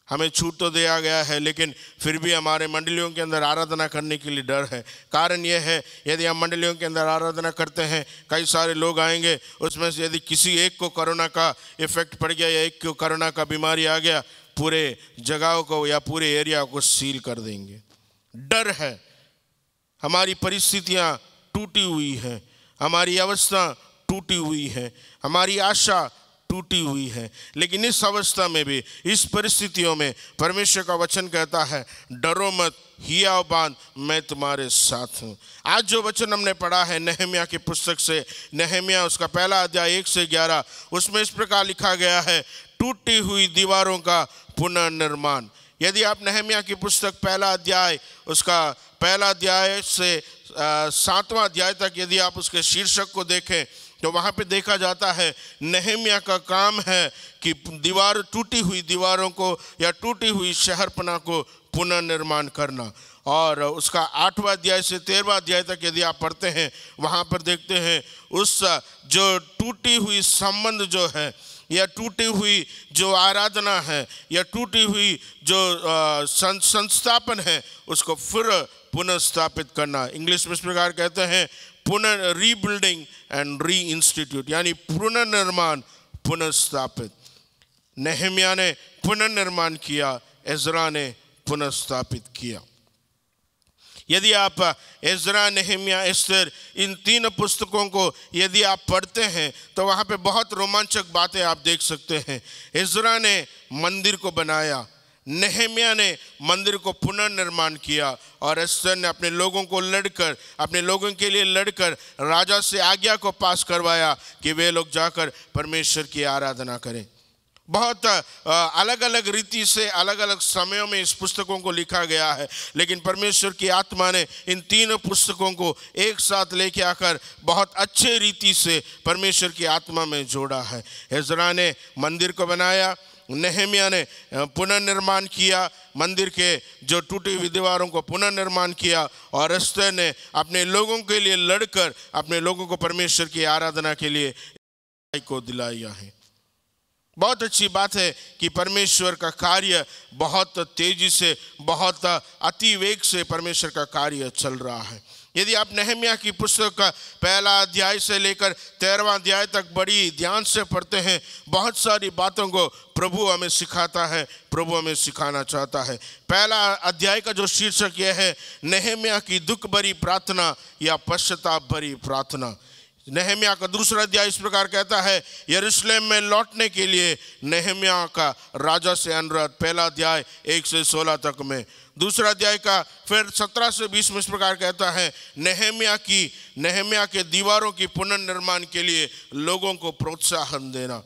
हमें छूट तो दिया गया है, लेकिन फिर भी हमारे मंडलियों के अंदर आराधना करने के लिए डर है। कारण यह है, यदि हम मंडलियों के अंदर आराधना करते हैं, कई सारे लोग आएंगे, उसमें से यदि किसी एक को कोरोना का इफेक्ट पड़ गया या एक को कोरोना का बीमारी आ गया, पूरे जगहों को या पूरे एरिया को सील कर देंगे। डर है। हमारी परिस्थितियाँ टूटी हुई हैं, हमारी अवस्था टूटी हुई है, हमारी आशा टूटी हुई है। लेकिन इस अवस्था में भी, इस परिस्थितियों में परमेश्वर का वचन कहता है, डरो मत, हियाव बांध, मैं तुम्हारे साथ हूँ। आज जो वचन हमने पढ़ा है नहम्याह की पुस्तक से, नहम्याह उसका पहला अध्याय 1 से 11, उसमें इस प्रकार लिखा गया है, टूटी हुई दीवारों का पुनर्निर्माण। यदि आप नहम्याह की पुस्तक पहला अध्याय, उसका पहला अध्याय से 7वां अध्याय तक यदि आप उसके शीर्षक को देखें तो वहाँ पे देखा जाता है नहम्याह का काम है कि टूटी हुई दीवारों को या टूटी हुई शहरपना को पुनर्निर्माण करना। और उसका 8वां अध्याय से 13वां अध्याय तक यदि आप पढ़ते हैं, वहाँ पर देखते हैं उस जो टूटी हुई संबंध जो है या टूटी हुई जो आराधना है या टूटी हुई जो संस्थापन है, उसको फिर पुनर्स्थापित करना। इंग्लिश में इस प्रकार कहते हैं रीबिल्डिंग एंड री इंस्टीट्यूट, यानी पुनर्निर्माण, पुनर्स्थापित। नहम्याह ने पुनर्निर्माण किया, एजरा ने पुनर्स्थापित किया। यदि आप एजरा, नहम्याह, एस्तर, इन 3 पुस्तकों को यदि आप पढ़ते हैं तो वहाँ पे बहुत रोमांचक बातें आप देख सकते हैं। एजरा ने मंदिर को बनाया, नहम्याह ने मंदिर को पुनर्निर्माण किया और एस्तर ने अपने लोगों को लड़कर, अपने लोगों के लिए लड़कर राजा से आज्ञा को पास करवाया कि वे लोग जाकर परमेश्वर की आराधना करें। बहुत अलग अलग रीति से अलग अलग समयों में इस पुस्तकों को लिखा गया है, लेकिन परमेश्वर की आत्मा ने इन 3 पुस्तकों को एक साथ लेके आकर बहुत अच्छे रीति से परमेश्वर की आत्मा में जोड़ा है। एजरा ने मंदिर को बनाया, नहम्याह ने पुनर्निर्माण किया, मंदिर के जो टूटी हुई दीवारों को पुनर्निर्माण किया, और एस्तर ने अपने लोगों के लिए लड़कर अपने लोगों को परमेश्वर की आराधना के लिए को दिलाया है। बहुत अच्छी बात है कि परमेश्वर का कार्य बहुत तेजी से, बहुत अति वेग से परमेश्वर का कार्य चल रहा है। यदि आप नहम्याह की पुस्तक का पहला अध्याय से लेकर 13वां अध्याय तक बड़ी ध्यान से पढ़ते हैं, बहुत सारी बातों को प्रभु हमें सिखाता है, प्रभु हमें सिखाना चाहता है। पहला अध्याय का जो शीर्षक यह है, नहम्याह की दुख भरी प्रार्थना या पश्चाताप भरी प्रार्थना। नहम्याह का दूसरा अध्याय इस प्रकार कहता है, यरूशलेम में लौटने के लिए नहम्याह का राजा से अनुरोध, पहला अध्याय 1 से 16 तक में। दूसरा अध्याय का फिर 17 से 20 में इस प्रकार कहता है, नहम्याह के दीवारों की पुनर्निर्माण के लिए लोगों को प्रोत्साहन देना।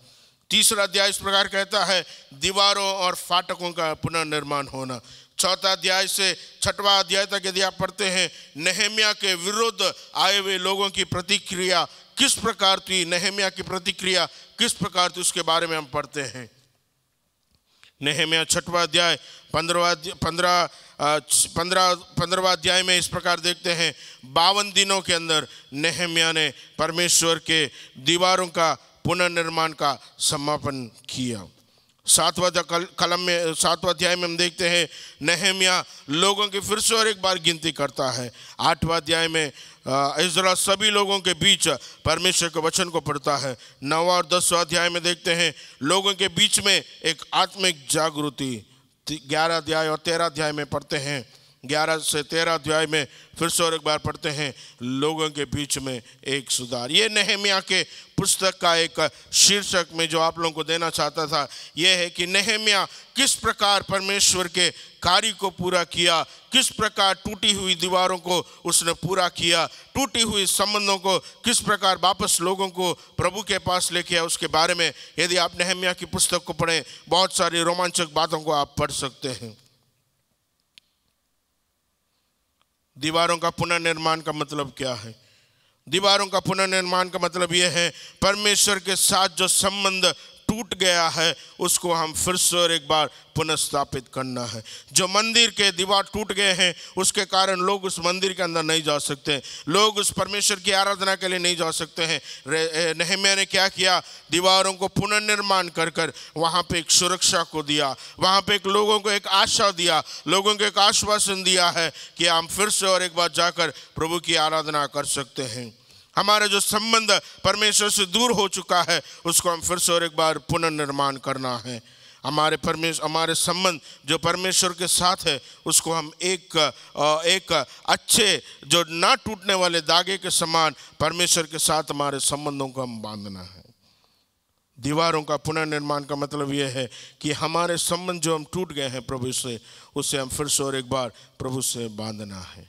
तीसरा अध्याय इस प्रकार कहता है, दीवारों और फाटकों का पुनर्निर्माण होना। चौथा अध्याय से 6वां अध्याय तक यदि आप पढ़ते हैं, नहम्याह के विरुद्ध आए हुए लोगों की प्रतिक्रिया किस प्रकार थी, नहम्याह की प्रतिक्रिया किस प्रकार थी, उसके बारे में हम पढ़ते हैं। नहम्याह 6वां अध्याय 15वां अध्याय में इस प्रकार देखते हैं, 52 दिनों के अंदर नहम्याह ने परमेश्वर के दीवारों का पुनर्निर्माण का समापन किया। 7वां अध्याय में हम देखते हैं नहम्याह लोगों की फिर से और एक बार गिनती करता है। 8वां अध्याय में इज़रा सभी लोगों के बीच परमेश्वर के वचन को पढ़ता है। 9वां और 10वां अध्याय में देखते हैं लोगों के बीच में एक आत्मिक जागृति। 11 अध्याय और 13 अध्याय में पढ़ते हैं 11 से 13 अध्याय में फिर से और एक बार पढ़ते हैं, लोगों के बीच में एक सुधार। ये नहम्याह के पुस्तक का एक शीर्षक में जो आप लोगों को देना चाहता था, यह है कि नहम्याह किस प्रकार परमेश्वर के कार्य को पूरा किया, किस प्रकार टूटी हुई दीवारों को उसने पूरा किया, टूटी हुई संबंधों को किस प्रकार वापस लोगों को प्रभु के पास लेके आया, उसके बारे में यदि आप नहम्याह की पुस्तक को पढ़ें, बहुत सारी रोमांचक बातों को आप पढ़ सकते हैं। दीवारों का पुनर्निर्माण का मतलब क्या है? दीवारों का पुनर्निर्माण का मतलब यह है परमेश्वर के साथ जो संबंध टूट गया है उसको हम फिर से और एक बार पुनर्स्थापित करना है। जो मंदिर के दीवार टूट गए हैं उसके कारण लोग उस मंदिर के अंदर नहीं जा सकते, लोग उस परमेश्वर की आराधना के लिए नहीं जा सकते हैं। नहम्याह ने क्या किया? दीवारों को पुनर्निर्माण कर कर वहाँ पे एक सुरक्षा को दिया, वहाँ पे एक लोगों को एक आशा दिया, लोगों को एक आश्वासन दिया है कि हम फिर से और एक बार जाकर प्रभु की आराधना कर सकते हैं। हमारा जो संबंध परमेश्वर से दूर हो चुका है उसको हम फिर से और एक बार पुनर्निर्माण करना है। हमारे संबंध जो परमेश्वर के साथ है उसको हम एक अच्छे जो ना टूटने वाले धागे के समान परमेश्वर के साथ हमारे संबंधों को हम बांधना है। दीवारों का पुनर्निर्माण का मतलब यह है कि हमारे संबंध जो हम टूट गए हैं प्रभु से, उसे हम फिर से और एक बार प्रभु से बांधना है।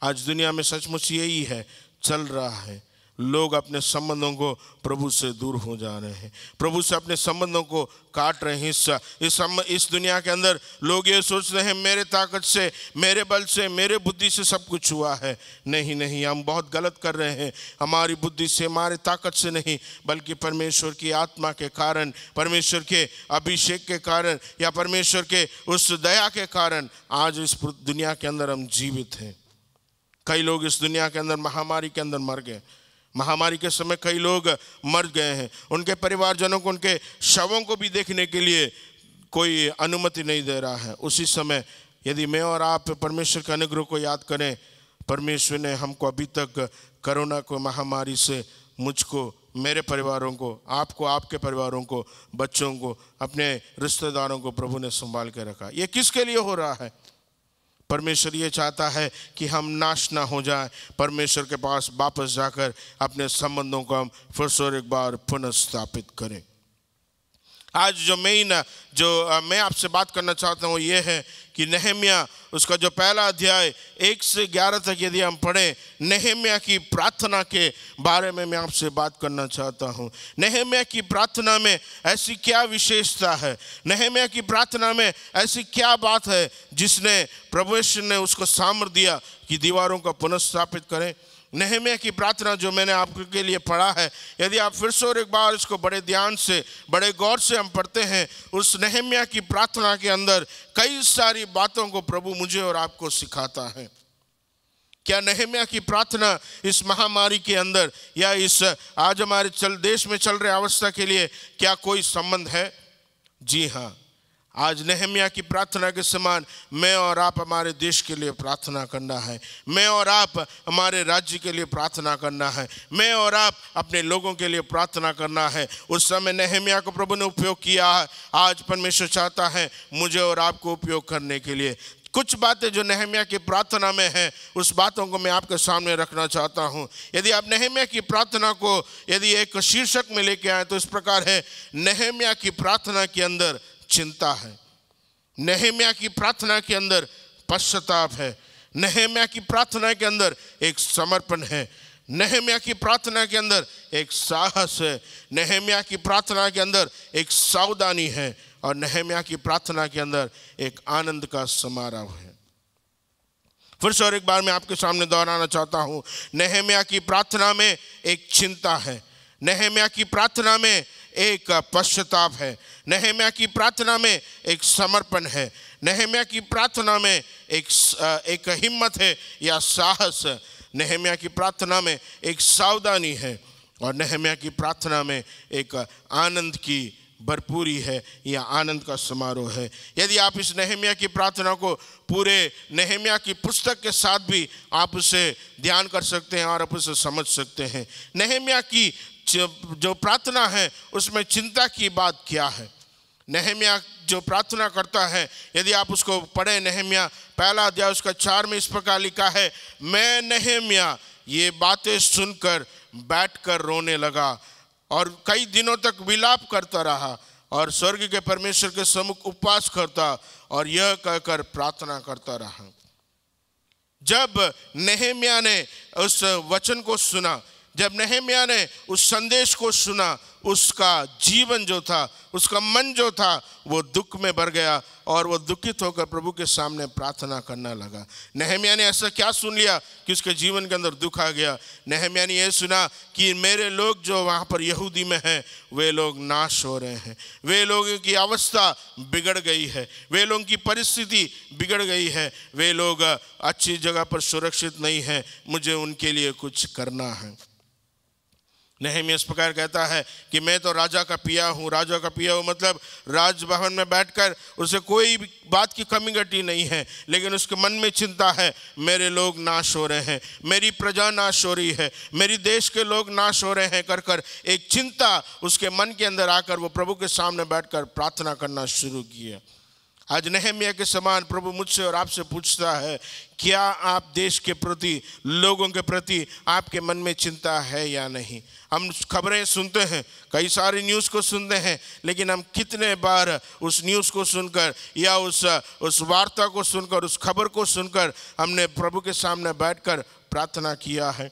आज दुनिया में सचमुच यही है, चल रहा है। लोग अपने संबंधों को प्रभु से दूर हो जा रहे हैं, प्रभु से अपने संबंधों को काट रहे हैं। इस दुनिया के अंदर लोग ये सोचते हैं मेरे ताकत से, मेरे बल से, मेरे बुद्धि से सब कुछ हुआ है। नहीं नहीं, हम बहुत गलत कर रहे हैं। हमारी बुद्धि से, हमारी ताकत से नहीं, बल्कि परमेश्वर की आत्मा के कारण, परमेश्वर के अभिषेक के कारण या परमेश्वर के उस दया के कारण आज इस दुनिया के अंदर हम जीवित हैं। कई लोग इस दुनिया के अंदर महामारी के अंदर मर गए। महामारी के समय कई लोग मर गए हैं, उनके परिवारजनों को उनके शवों को भी देखने के लिए कोई अनुमति नहीं दे रहा है। उसी समय यदि मैं और आप परमेश्वर के अनुग्रह को याद करें, परमेश्वर ने हमको अभी तक कोरोना को महामारी से मुझको, मेरे परिवारों को, आपको, आपके परिवारों को, बच्चों को, अपने रिश्तेदारों को प्रभु ने संभाल के रखा। ये किसके लिए हो रहा है? परमेश्वर ये चाहता है कि हम नाश ना हो जाए, परमेश्वर के पास वापस जाकर अपने संबंधों को हम फिर से एक बार पुनर्स्थापित करें। आज जो मैं आपसे बात करना चाहता हूँ ये है कि नहम्याह उसका जो पहला अध्याय 1 से 11 तक यदि हम पढ़ें, नहम्याह की प्रार्थना के बारे में मैं आपसे बात करना चाहता हूँ। नहम्याह की प्रार्थना में ऐसी क्या विशेषता है? नहम्याह की प्रार्थना में ऐसी क्या बात है जिसने परमेश्वर ने उसको सामर्थ्य दिया कि दीवारों को पुनर्स्थापित करें? नहम्याह की प्रार्थना जो मैंने आपके लिए पढ़ा है, यदि आप फिर से और एक बार इसको बड़े ध्यान से, बड़े गौर से हम पढ़ते हैं, उस नहम्याह की प्रार्थना के अंदर कई सारी बातों को प्रभु मुझे और आपको सिखाता है। क्या नहम्याह की प्रार्थना इस महामारी के अंदर या इस आज हमारे देश में चल रहे अवस्था के लिए क्या कोई संबंध है? जी हाँ, आज नहम्याह की प्रार्थना के समान मैं और आप हमारे देश के लिए प्रार्थना करना है, मैं और आप हमारे राज्य के लिए प्रार्थना करना है, मैं और आप अपने लोगों के लिए प्रार्थना करना है। उस समय नहम्याह को प्रभु ने उपयोग किया है, आज परमेश्वर चाहता है मुझे और आपको उपयोग करने के लिए। कुछ बातें जो नहम्याह की प्रार्थना में हैं, उस बातों को मैं आपके सामने रखना चाहता हूँ। यदि आप नहम्याह की प्रार्थना को यदि एक शीर्षक में लेके आए तो इस प्रकार है, नहम्याह की प्रार्थना के अंदर चिंता है, नहम्याह की प्रार्थना के अंदर पश्चाताप है, नहम्याह की प्रार्थना के अंदर एक समर्पण है, नहम्याह की प्रार्थना के अंदर एक साहस है, नहम्याह की प्रार्थना के अंदर एक सावधानी है और नहम्याह की प्रार्थना के अंदर एक आनंद का समारोह है। फिर से और एक बार मैं आपके सामने दोहराना चाहता हूँ, नहम्याह की प्रार्थना में एक चिंता है, नहम्याह की प्रार्थना में एक पश्चाताप है, नहम्याह की प्रार्थना में एक समर्पण है, नहम्याह की प्रार्थना में एक हिम्मत है या साहस है, नहम्याह की प्रार्थना में एक सावधानी है और नहम्याह की प्रार्थना में एक आनंद की भरपूरी है या आनंद का समारोह है। यदि आप इस नहम्याह की प्रार्थना को पूरे नहम्याह की पुस्तक के साथ भी आप उसे ध्यान कर सकते हैं और आप उसे समझ सकते हैं। नहम्याह की जो प्रार्थना है उसमें चिंता की बात क्या है? नहम्याह जो प्रार्थना करता है, यदि आप उसको पढ़ें, नहम्याह पहला अध्याय उसका 4 में इस प्रकार लिखा है, मैं नहम्याह ये बातें सुनकर बैठकर रोने लगा और कई दिनों तक विलाप करता रहा और स्वर्ग के परमेश्वर के सम्मुख उपवास करता और यह कहकर प्रार्थना करता रहा। जब नहम्याह ने उस वचन को सुना, जब नहम्याह ने उस संदेश को सुना, उसका जीवन जो था, उसका मन जो था, वो दुख में भर गया और वो दुखित होकर प्रभु के सामने प्रार्थना करना लगा। नहम्याह ने ऐसा क्या सुन लिया कि उसके जीवन के अंदर दुख आ गया। नहम्याह ने यह सुना कि मेरे लोग जो वहाँ पर यहूदी में हैं, वे लोग नाश हो रहे हैं, वे लोगों की अवस्था बिगड़ गई है, वे लोगों की परिस्थिति बिगड़ गई है, वे लोग अच्छी जगह पर सुरक्षित नहीं हैं, मुझे उनके लिए कुछ करना है। नहम्याह इस प्रकार कहता है कि मैं तो राजा का पिया हूँ। राजा का पिया हूँ मतलब राजभवन में बैठकर उसे कोई बात की कमी घटी नहीं है, लेकिन उसके मन में चिंता है, मेरे लोग नाश हो रहे हैं, मेरी प्रजा नाश हो रही है, मेरी देश के लोग नाश हो रहे हैं, कर कर एक चिंता उसके मन के अंदर आकर वो प्रभु के सामने बैठकर प्रार्थना करना शुरू किया। आज नहम्याह के समान प्रभु मुझसे और आपसे पूछता है, क्या आप देश के प्रति, लोगों के प्रति आपके मन में चिंता है या नहीं। हम खबरें सुनते हैं, कई सारी न्यूज़ को सुनते हैं, लेकिन हम कितने बार उस न्यूज़ को सुनकर या उस वार्ता को सुनकर, उस खबर को सुनकर हमने प्रभु के सामने बैठकर प्रार्थना किया है।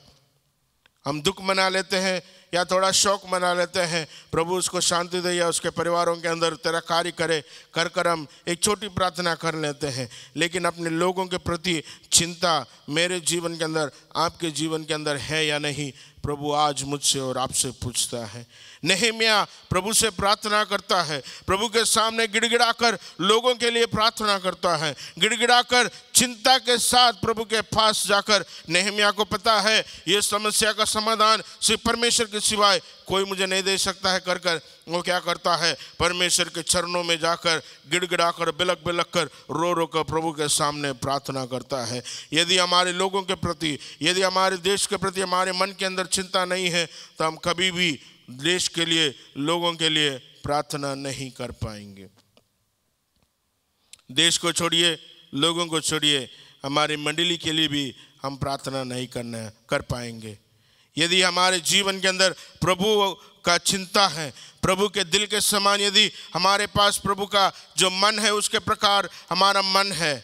हम दुख मना लेते हैं या थोड़ा शौक मना लेते हैं, प्रभु उसको शांति दे या उसके परिवारों के अंदर तेरा कार्य करे, कर कर हम एक छोटी प्रार्थना कर लेते हैं, लेकिन अपने लोगों के प्रति चिंता मेरे जीवन के अंदर, आपके जीवन के अंदर है या नहीं, प्रभु आज मुझसे और आपसे पूछता है। नहम्याह प्रभु से प्रार्थना करता है, प्रभु के सामने गिड़गिड़ाकर लोगों के लिए प्रार्थना करता है, गिड़गिड़ाकर चिंता के साथ प्रभु के पास जाकर। नहम्याह को पता है ये समस्या का समाधान सिर्फ परमेश्वर के सिवाय कोई मुझे नहीं दे सकता है, कर कर वो क्या करता है, परमेश्वर के चरणों में जाकर गिड़गिड़ाकर, बिलक बिलक कर, रो रो कर प्रभु के सामने प्रार्थना करता है। यदि हमारे लोगों के प्रति, यदि हमारे देश के प्रति हमारे मन के अंदर चिंता नहीं है, तो हम कभी भी देश के लिए, लोगों के लिए प्रार्थना नहीं कर पाएंगे। देश को छोड़िए, लोगों को छोड़िए, हमारी मंडली के लिए भी हम प्रार्थना नहीं कर पाएंगे। यदि हमारे जीवन के अंदर प्रभु का चिंता है, प्रभु के दिल के समान यदि हमारे पास प्रभु का जो मन है उसके प्रकार हमारा मन है,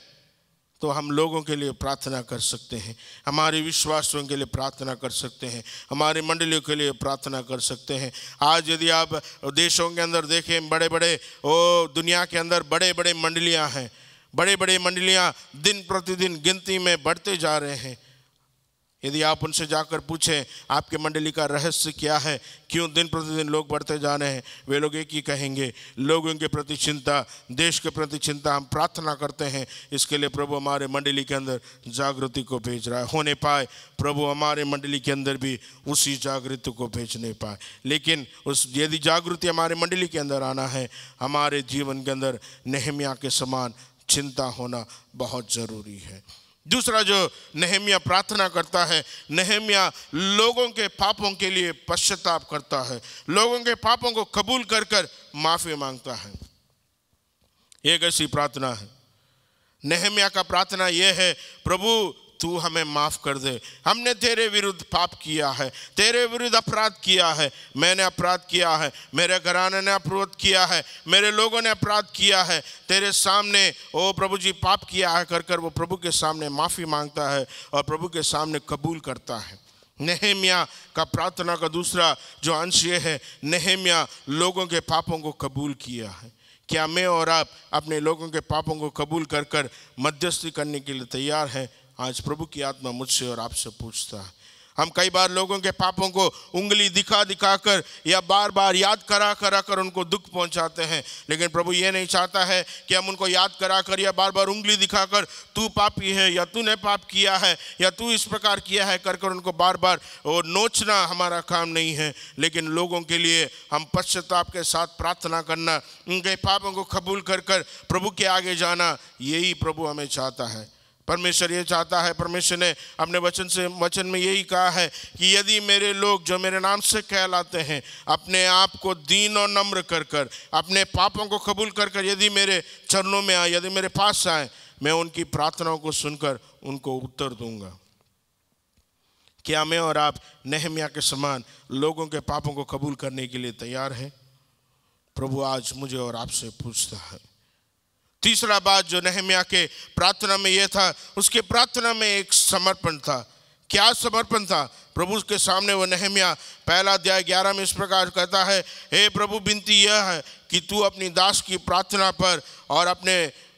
तो हम लोगों के लिए प्रार्थना कर सकते हैं, हमारे विश्वासियों के लिए प्रार्थना कर सकते हैं, हमारी मंडलियों के लिए प्रार्थना कर सकते हैं। आज यदि आप देशों के अंदर देखें, बड़े बड़े दुनिया के अंदर बड़े बड़े मंडलियां हैं, बड़े बड़े मंडलियां दिन प्रतिदिन गिनती में बढ़ते जा रहे हैं। यदि आप उनसे जाकर पूछें आपके मंडली का रहस्य क्या है, क्यों दिन प्रतिदिन लोग बढ़ते जा रहे हैं, वे लोग एक ही कहेंगे, लोगों के प्रति चिंता, देश के प्रति चिंता, हम प्रार्थना करते हैं। इसके लिए प्रभु हमारे मंडली के अंदर जागृति को भेज रहा है। होने पाए प्रभु हमारे मंडली के अंदर भी उसी जागृति को भेजने पाए। लेकिन यदि जागृति हमारे मंडली के अंदर आना है, हमारे जीवन के अंदर नहम्याह के समान चिंता होना बहुत ज़रूरी है। दूसरा जो नहम्याह प्रार्थना करता है, नहम्याह लोगों के पापों के लिए पश्चाताप करता है, लोगों के पापों को कबूल कर कर माफ़ी मांगता है। एक ऐसी प्रार्थना है। नहम्याह का प्रार्थना यह है, प्रभु तू हमें माफ़ कर दे, हमने तेरे विरुद्ध पाप किया है, तेरे विरुद्ध अपराध किया है, मैंने अपराध किया है, मेरे घराने ने अपराध किया है, मेरे लोगों ने अपराध किया है, तेरे सामने ओ प्रभु जी पाप किया है, कर कर वो प्रभु के सामने माफ़ी मांगता है और प्रभु के सामने कबूल करता है। नहम्याह का प्रार्थना का दूसरा जो अंश ये है, नहम्याह लोगों के पापों को कबूल किया है। क्या मैं और आप अपने लोगों के पापों को कबूल कर कर मध्यस्थी करने के लिए तैयार हैं? आज प्रभु की आत्मा मुझसे और आपसे पूछता है। हम कई बार लोगों के पापों को उंगली दिखा दिखा कर या बार बार याद करा करा कर उनको दुख पहुंचाते हैं, लेकिन प्रभु ये नहीं चाहता है कि हम उनको याद करा कर या बार बार उंगली दिखाकर तू पापी है या तूने पाप किया है या तू इस प्रकार किया है कर कर उनको बार बार वो नोचना हमारा काम नहीं है। लेकिन लोगों के लिए हम पश्चाताप के साथ प्रार्थना करना, उनके पापों को कबूल कर कर प्रभु के आगे जाना, यही प्रभु हमें चाहता है। परमेश्वर ये चाहता है, परमेश्वर ने अपने वचन में यही कहा है कि यदि मेरे लोग जो मेरे नाम से कहलाते हैं अपने आप को दीन और नम्र कर कर, अपने पापों को कबूल कर कर यदि मेरे चरणों में आए, यदि मेरे पास आए, मैं उनकी प्रार्थनाओं को सुनकर उनको उत्तर दूंगा। क्या मैं और आप नहम्याह के समान लोगों के पापों को कबूल करने के लिए तैयार हैं? प्रभु आज मुझे और आपसे पूछता है। तीसरा बात जो नहम्याह के प्रार्थना में यह था, उसके प्रार्थना में एक समर्पण था। क्या समर्पण था? प्रभु के सामने वो नहम्याह पहला अध्याय 11 में इस प्रकार कहता है, हे प्रभु, विनती यह है कि तू अपनी दास की प्रार्थना पर और अपने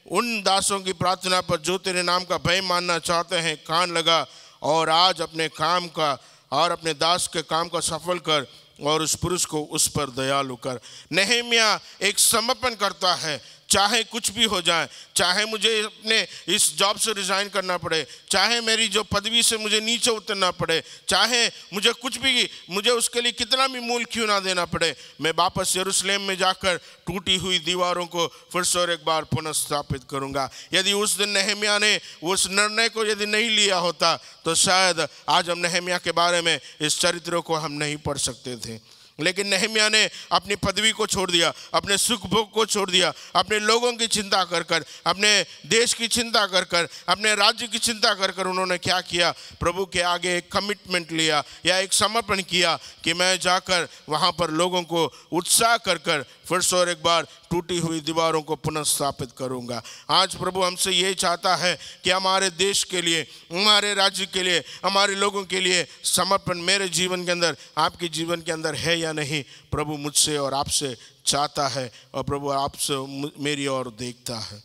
उन दासों की प्रार्थना पर जो तेरे नाम का भय मानना चाहते हैं कान लगा, और आज अपने काम का और अपने दास के काम का सफल कर और उस पुरुष को उस पर दयालु कर। नहम्याह एक समर्पण करता है, चाहे कुछ भी हो जाए, चाहे मुझे अपने इस जॉब से रिज़ाइन करना पड़े, चाहे मेरी जो पदवी से मुझे नीचे उतरना पड़े, चाहे मुझे कुछ भी, मुझे उसके लिए कितना भी मूल्य क्यों ना देना पड़े, मैं वापस यरूशलेम में जाकर टूटी हुई दीवारों को फिर से और एक बार पुनः स्थापित करूँगा। यदि उस दिन नहम्याह ने उस निर्णय को यदि नहीं लिया होता तो शायद आज हम नहम्याह के बारे में इस चरित्र को हम नहीं पढ़ सकते थे। लेकिन नहम्याह ने अपनी पदवी को छोड़ दिया, अपने सुख भोग को छोड़ दिया, अपने लोगों की चिंता कर कर, अपने देश की चिंता कर कर, अपने राज्य की चिंता कर कर उन्होंने क्या किया? प्रभु के आगे एक कमिटमेंट लिया या एक समर्पण किया कि मैं जाकर वहाँ पर लोगों को उत्साह कर कर फिर से और एक बार टूटी हुई दीवारों को पुनः स्थापित करूँगा। आज प्रभु हमसे ये चाहता है कि हमारे देश के लिए, हमारे राज्य के लिए, हमारे लोगों के लिए समर्पण मेरे जीवन के अंदर, आपके जीवन के अंदर है या नहीं? प्रभु मुझसे और आपसे चाहता है और प्रभु आपसे मेरी ओर देखता है।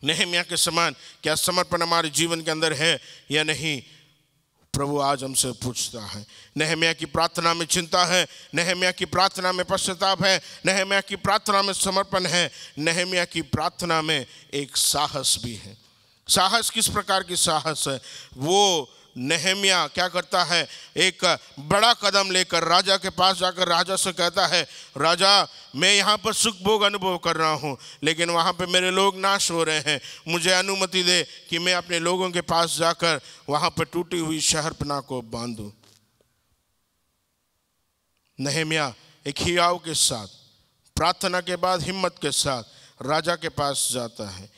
नहम्याह के समान क्या समर्पण हमारे जीवन के अंदर है या नहीं? प्रभु आज हमसे पूछता है। नहम्याह की प्रार्थना में चिंता है, नहम्याह की प्रार्थना में पश्चाताप है, नहम्याह की प्रार्थना में समर्पण है, नहम्याह की प्रार्थना में एक साहस भी है। साहस किस प्रकार की साहस है? वो नहम्याह क्या करता है? एक बड़ा कदम लेकर राजा के पास जाकर राजा से कहता है, राजा, मैं यहाँ पर सुख भोग अनुभव कर रहा हूँ, लेकिन वहाँ पे मेरे लोग नाश हो रहे हैं, मुझे अनुमति दे कि मैं अपने लोगों के पास जाकर वहाँ पर टूटी हुई शहरपनाह को बांधूं। नहम्याह एक हियाव के साथ, प्रार्थना के बाद हिम्मत के साथ राजा के पास जाता है।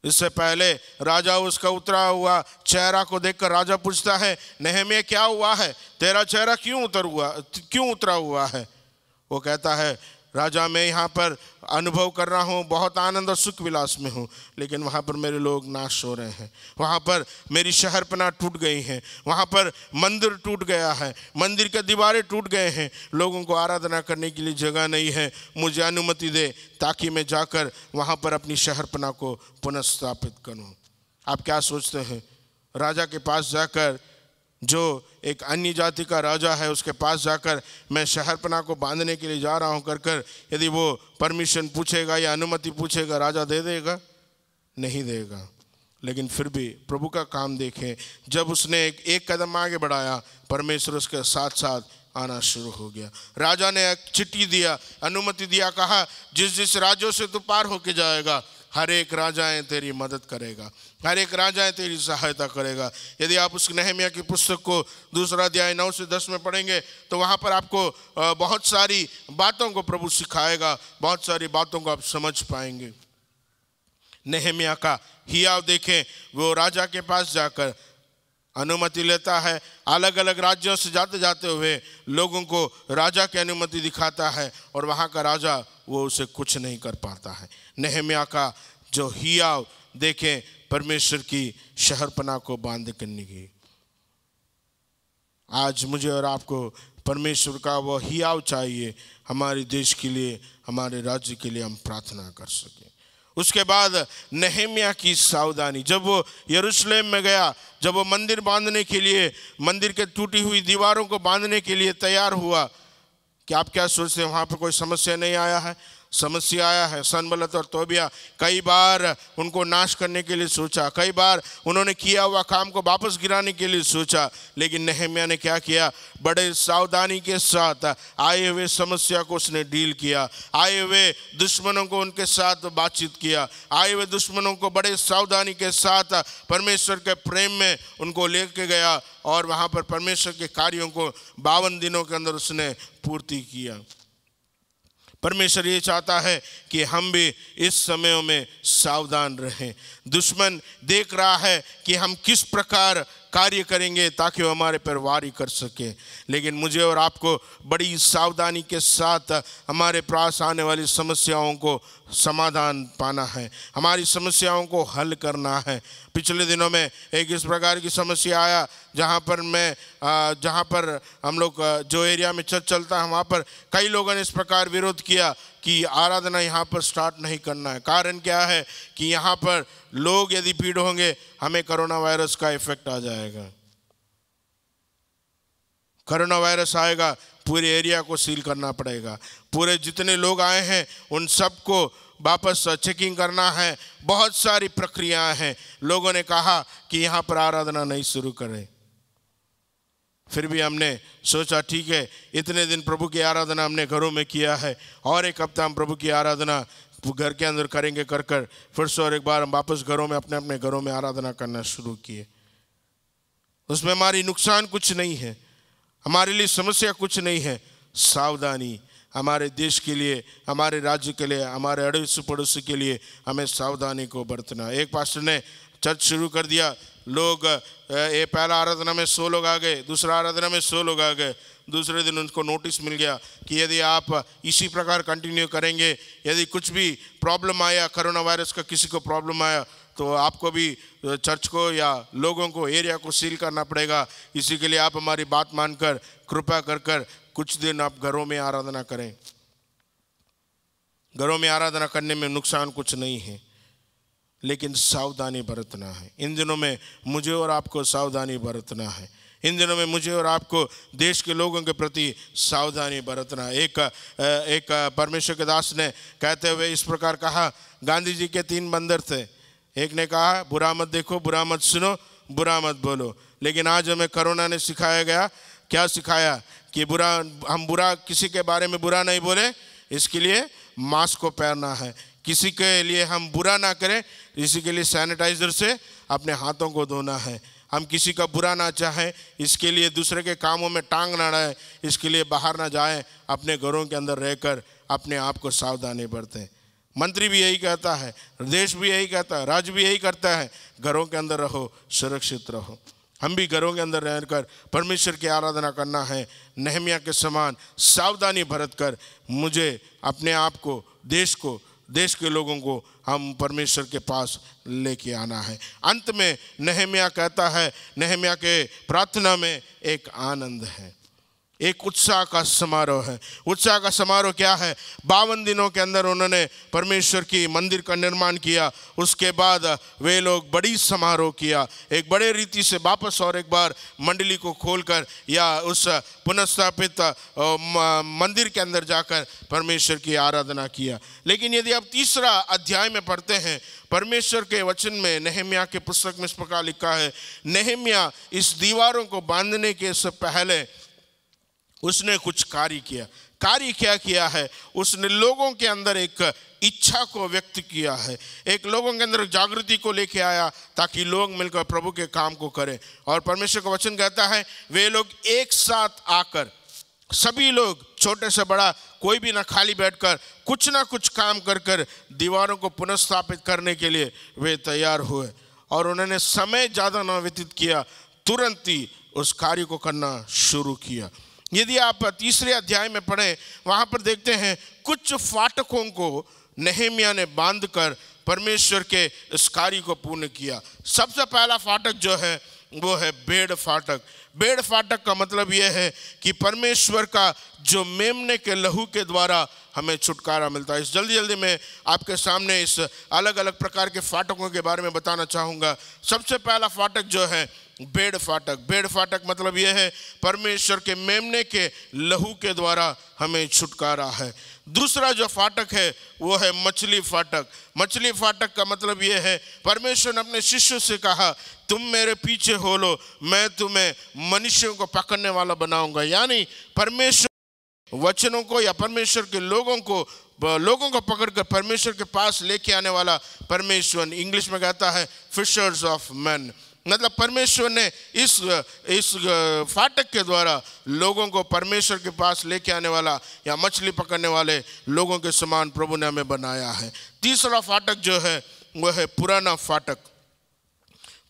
इससे पहले राजा उसका उतरा हुआ चेहरा को देखकर राजा पूछता है, नहम्याह क्या हुआ है? तेरा चेहरा क्यों उतरा हुआ है? वो कहता है, राजा, मैं यहाँ पर अनुभव कर रहा हूँ, बहुत आनंद और सुख विलास में हूँ, लेकिन वहाँ पर मेरे लोग नाश हो रहे हैं, वहाँ पर मेरी शहरपनाह टूट गई हैं, वहाँ पर मंदिर टूट गया है, मंदिर के दीवारें टूट गए हैं, लोगों को आराधना करने के लिए जगह नहीं है, मुझे अनुमति दे ताकि मैं जाकर वहाँ पर अपनी शहरपनाह को पुनः स्थापित करूँ। आप क्या सोचते हैं? राजा के पास जाकर, जो एक अन्य जाति का राजा है, उसके पास जाकर मैं शहरपनाह को बांधने के लिए जा रहा हूँ कर यदि वो परमिशन पूछेगा या अनुमति पूछेगा, राजा दे देगा? नहीं देगा। लेकिन फिर भी प्रभु का काम देखें, जब उसने एक कदम आगे बढ़ाया, परमेश्वर उसके साथ साथ आना शुरू हो गया। राजा ने एक चिट्ठी दिया, अनुमति दिया, कहा जिस जिस राज्यों से तू पार होके जाएगा, हर एक राजाएं तेरी मदद करेगा, हर एक राजाएं तेरी सहायता करेगा। यदि आप उस नहम्याह की पुस्तक को दूसरा अध्याय 9 से 10 में पढ़ेंगे तो वहाँ पर आपको बहुत सारी बातों को प्रभु सिखाएगा, बहुत सारी बातों को आप समझ पाएंगे। नहम्याह का हियाव देखें, वो राजा के पास जाकर अनुमति लेता है, अलग अलग राज्यों से जाते जाते हुए लोगों को राजा की अनुमति दिखाता है और वहाँ का राजा वो उसे कुछ नहीं कर पाता है। नहम्याह का जो हियाव देखें, परमेश्वर की शहरपनाह को बांध करने की। आज मुझे और आपको परमेश्वर का वो हियाव चाहिए, हमारे देश के लिए, हमारे राज्य के लिए हम प्रार्थना कर सकें। उसके बाद नहम्याह की सावधानी, जब वो यरूशलेम में गया, जब वो मंदिर बांधने के लिए, मंदिर के टूटी हुई दीवारों को बांधने के लिए तैयार हुआ, क्या आप क्या सोचते हैं वहाँ पर कोई समस्या नहीं आया है? समस्या आया है। सनबलत और तोबिया कई बार उनको नाश करने के लिए सोचा, कई बार उन्होंने किया हुआ काम को वापस गिराने के लिए सोचा, लेकिन नहम्याह ने क्या किया? बड़े सावधानी के साथ आए हुए समस्या को उसने डील किया, आए हुए दुश्मनों को उनके साथ बातचीत किया, आए हुए दुश्मनों को बड़े सावधानी के साथ परमेश्वर के प्रेम में उनको लेके गया और वहाँ पर परमेश्वर के कार्यों को 52 दिनों के अंदर उसने पूर्ति किया। परमेश्वर ये चाहता है कि हम भी इस समयों में सावधान रहें। दुश्मन देख रहा है कि हम किस प्रकार कार्य करेंगे ताकि वो हमारे पर वारी कर सके, लेकिन मुझे और आपको बड़ी सावधानी के साथ हमारे पास आने वाली समस्याओं को समाधान पाना है, हमारी समस्याओं को हल करना है। पिछले दिनों में एक इस प्रकार की समस्या आया जहाँ पर हम लोग जो एरिया में चर्च चलता है वहाँ पर कई लोगों ने इस प्रकार विरोध किया कि आराधना यहाँ पर स्टार्ट नहीं करना है। कारण क्या है कि यहाँ पर लोग यदि भीड़ होंगे हमें कोरोना वायरस का इफेक्ट आ जाएगा, कोरोना वायरस आएगा, पूरे एरिया को सील करना पड़ेगा, पूरे जितने लोग आए हैं उन सबको वापस चेकिंग करना है, बहुत सारी प्रक्रियाएं हैं। लोगों ने कहा कि यहाँ पर आराधना नहीं शुरू करें। फिर भी हमने सोचा ठीक है, इतने दिन प्रभु की आराधना हमने घरों में किया है और एक हफ्ता हम प्रभु की आराधना घर के अंदर करेंगे। कर फिर से और एक बार हम वापस घरों में अपने अपने घरों में आराधना करना शुरू किए। उसमें हमारी नुकसान कुछ नहीं है, हमारे लिए समस्या कुछ नहीं है। सावधानी हमारे देश के लिए, हमारे राज्य के लिए, हमारे अड़ोसी पड़ोसी के लिए हमें सावधानी को बरतना। एक पास्टर ने चर्च शुरू कर दिया, लोग ये पहला आराधना में 100 लोग आ गए, दूसरा आराधना में 100 लोग आ गए। दूसरे दिन उनको नोटिस मिल गया कि यदि आप इसी प्रकार कंटिन्यू करेंगे, यदि कुछ भी प्रॉब्लम आया, कोरोना वायरस का किसी को प्रॉब्लम आया, तो आपको भी चर्च को या लोगों को, एरिया को सील करना पड़ेगा। इसी के लिए आप हमारी बात मानकर कृपा कर कुछ दिन आप घरों में आराधना करें। घरों में आराधना करने में नुकसान कुछ नहीं है, लेकिन सावधानी बरतना है। इन दिनों में मुझे और आपको सावधानी बरतना है। इन दिनों में मुझे और आपको देश के लोगों के प्रति सावधानी बरतना है। एक परमेश्वर के दास ने कहते हुए इस प्रकार कहा, गांधी जी के 3 बंदर थे। एक ने कहा बुरा मत देखो, बुरा मत सुनो, बुरा मत बोलो। लेकिन आज हमें कोरोना ने सिखाया गया, क्या सिखाया कि हम बुरा किसी के बारे में बुरा नहीं बोले, इसके लिए मास्क को पहनना है। किसी के लिए हम बुरा ना करें, इसी के लिए सैनिटाइजर से अपने हाथों को धोना है। हम किसी का बुरा ना चाहें, इसके लिए दूसरे के कामों में टांग ना डालें, इसके लिए बाहर ना जाएं, अपने घरों के अंदर रहकर अपने आप को सावधानी बरतें। मंत्री भी यही कहता है, देश भी यही कहता है, राज्य भी यही करता है, घरों के अंदर रहो, सुरक्षित रहो। हम भी घरों के अंदर रहकर परमेश्वर की आराधना करना है। नहम्याह के समान सावधानी बरत कर मुझे अपने आप को, देश के लोगों को हम परमेश्वर के पास लेके आना है। अंत में नहम्याह कहता है, नहम्याह के प्रार्थना में एक आनंद है, एक उत्साह का समारोह है। उत्साह का समारोह क्या है? 52 दिनों के अंदर उन्होंने परमेश्वर की मंदिर का निर्माण किया। उसके बाद वे लोग बड़ी समारोह किया, एक बड़े रीति से वापस और एक बार मंडली को खोलकर या उस पुनर्स्थापित मंदिर के अंदर जाकर परमेश्वर की आराधना किया। लेकिन यदि आप 3 अध्याय में पढ़ते हैं परमेश्वर के वचन में, नहम्याह के पुस्तक में इस प्रकार लिखा है, नहम्याह इस दीवारों को बांधने के से पहले उसने कुछ कार्य किया। कार्य क्या किया है? उसने लोगों के अंदर एक इच्छा को व्यक्त किया है, एक लोगों के अंदर जागृति को लेके आया ताकि लोग मिलकर प्रभु के काम को करें। और परमेश्वर का वचन कहता है वे लोग एक साथ आकर, सभी लोग छोटे से बड़ा, कोई भी ना खाली बैठकर कुछ ना कुछ काम कर दीवारों को पुनर्स्थापित करने के लिए वे तैयार हुए। और उन्होंने समय ज़्यादा ना व्यतीत किया, तुरंत ही उस कार्य को करना शुरू किया। यदि आप 3 अध्याय में पढ़ें, वहाँ पर देखते हैं कुछ फाटकों को नहम्याह ने बांधकर परमेश्वर के इस कार्य को पूर्ण किया। सबसे पहला फाटक जो है वो है भेड़ फाटक। भेड़ फाटक का मतलब यह है कि परमेश्वर का जो मेमने के लहू के द्वारा हमें छुटकारा मिलता है। इस जल्दी में आपके सामने इस अलग अलग प्रकार के फाटकों के बारे में बताना चाहूँगा। सबसे पहला फाटक जो है भेड़ फाटक। भेड़ फाटक मतलब यह है परमेश्वर के मेमने के लहू के द्वारा हमें छुटकारा है। दूसरा जो फाटक है वो है मछली फाटक। मछली फाटक का मतलब यह है परमेश्वर ने अपने शिष्यों से कहा तुम मेरे पीछे हो लो, मैं तुम्हें मनुष्यों को पकड़ने वाला बनाऊंगा। यानी परमेश्वर वचनों को या परमेश्वर के लोगों को पकड़कर परमेश्वर के पास लेके आने वाला परमेश्वर, इंग्लिश में कहता है फिशर्स ऑफ मैन। मतलब परमेश्वर ने इस फाटक के द्वारा लोगों को परमेश्वर के पास लेके आने वाला या मछली पकड़ने वाले लोगों के समान प्रभु ने हमें बनाया है। तीसरा फाटक जो है वह है पुराना फाटक।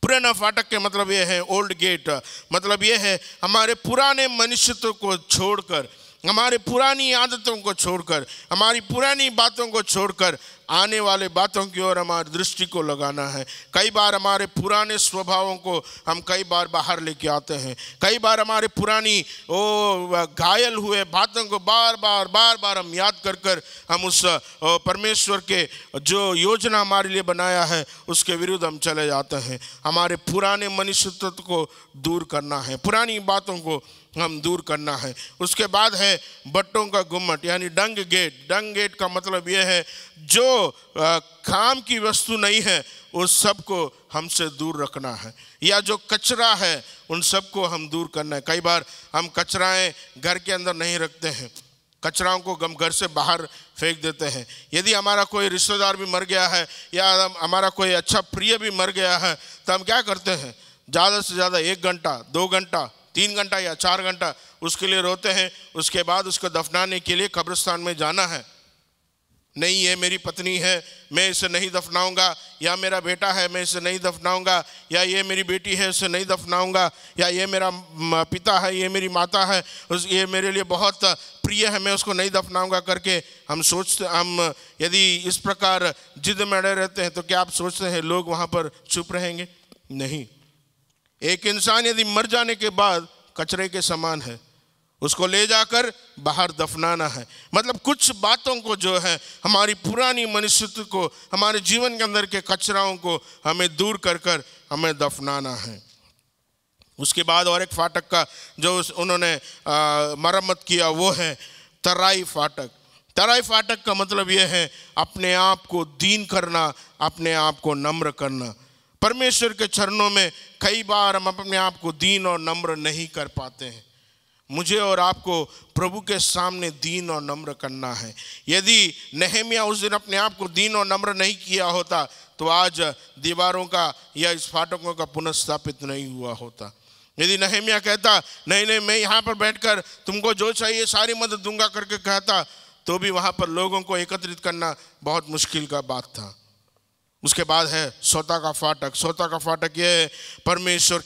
पुराना फाटक के मतलब यह है ओल्ड गेट। मतलब यह है हमारे पुराने मनुष्यत्व को छोड़कर, हमारी पुरानी आदतों को छोड़कर, हमारी पुरानी बातों को छोड़कर आने वाले बातों की ओर हमारी दृष्टि को लगाना है। कई बार हमारे पुराने स्वभावों को हम कई बार बाहर लेके आते हैं। कई बार हमारे पुरानी घायल हुए बातों को बार बार हम याद कर हम उस परमेश्वर के जो योजना हमारे लिए बनाया है उसके विरुद्ध हम चले जाते हैं। हमारे पुराने मनुष्यत्व को दूर करना है, पुरानी बातों को हम दूर करना है। उसके बाद है बट्टों का गुम्मट यानी डंग गेट। डंग गेट का मतलब यह है जो काम की वस्तु नहीं है उस सब को हमसे दूर रखना है, या जो कचरा है उन सब को हम दूर करना है। कई बार हम कचराएं घर के अंदर नहीं रखते हैं, कचराओं को हम घर से बाहर फेंक देते हैं। यदि हमारा कोई रिश्तेदार भी मर गया है या हमारा कोई अच्छा प्रिय भी मर गया है तो हम क्या करते हैं, ज़्यादा से ज़्यादा 1 घंटा 2 घंटा 3 घंटा या 4 घंटा उसके लिए रोते हैं। उसके बाद उसको दफनाने के लिए कब्रिस्तान में जाना है। नहीं, ये मेरी पत्नी है, मैं इसे नहीं दफनाऊंगा, या मेरा बेटा है, मैं इसे नहीं दफनाऊंगा, या ये मेरी बेटी है, इसे नहीं दफनाऊंगा, या ये मेरा पिता है, ये मेरी माता है, ये मेरे लिए बहुत प्रिय है, मैं उसको नहीं दफनाऊंगा करके हम यदि इस प्रकार जिद में अड़े रहते हैं तो क्या आप सोचते हैं लोग वहाँ पर चुप रहेंगे? नहीं। एक इंसान यदि मर जाने के बाद कचरे के समान है, उसको ले जाकर बाहर दफनाना है। मतलब कुछ बातों को जो है हमारी पुरानी मनुष्यत्व को, हमारे जीवन के अंदर के कचराओं को हमें दूर कर हमें दफनाना है। उसके बाद और एक फाटक का जो उन्होंने मरम्मत किया वो है तराई फाटक। तराई फाटक का मतलब यह है अपने आप को दीन करना, अपने आप को नम्र करना। परमेश्वर के चरणों में कई बार हम अपने आप को दीन और नम्र नहीं कर पाते हैं। मुझे और आपको प्रभु के सामने दीन और नम्र करना है। यदि नहम्याह उस दिन अपने आप को दीन और नम्र नहीं किया होता तो आज दीवारों का या इस फाटकों का पुनर्स्थापित नहीं हुआ होता। यदि नहम्याह कहता नहीं मैं यहाँ पर बैठकर तुमको जो चाहिए सारी मदद दूंगा करके कहता, तो भी वहाँ पर लोगों को एकत्रित करना बहुत मुश्किल का बात था। उसके बाद है सोता का फाटक। सोता का फाटक यह है परमेश्वर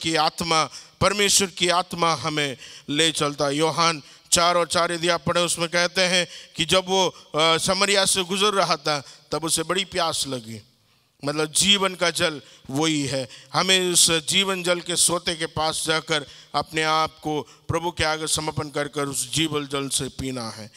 की आत्मा हमें ले चलता। यूहन्ना 4 और 4 यदि आप पढ़े उसमें कहते हैं कि जब वो समरिया से गुजर रहा था तब उसे बड़ी प्यास लगी। मतलब जीवन का जल वही है। हमें उस जीवन जल के सोते के पास जाकर अपने आप को प्रभु के आगे समर्पण कर उस जीवन जल से पीना है।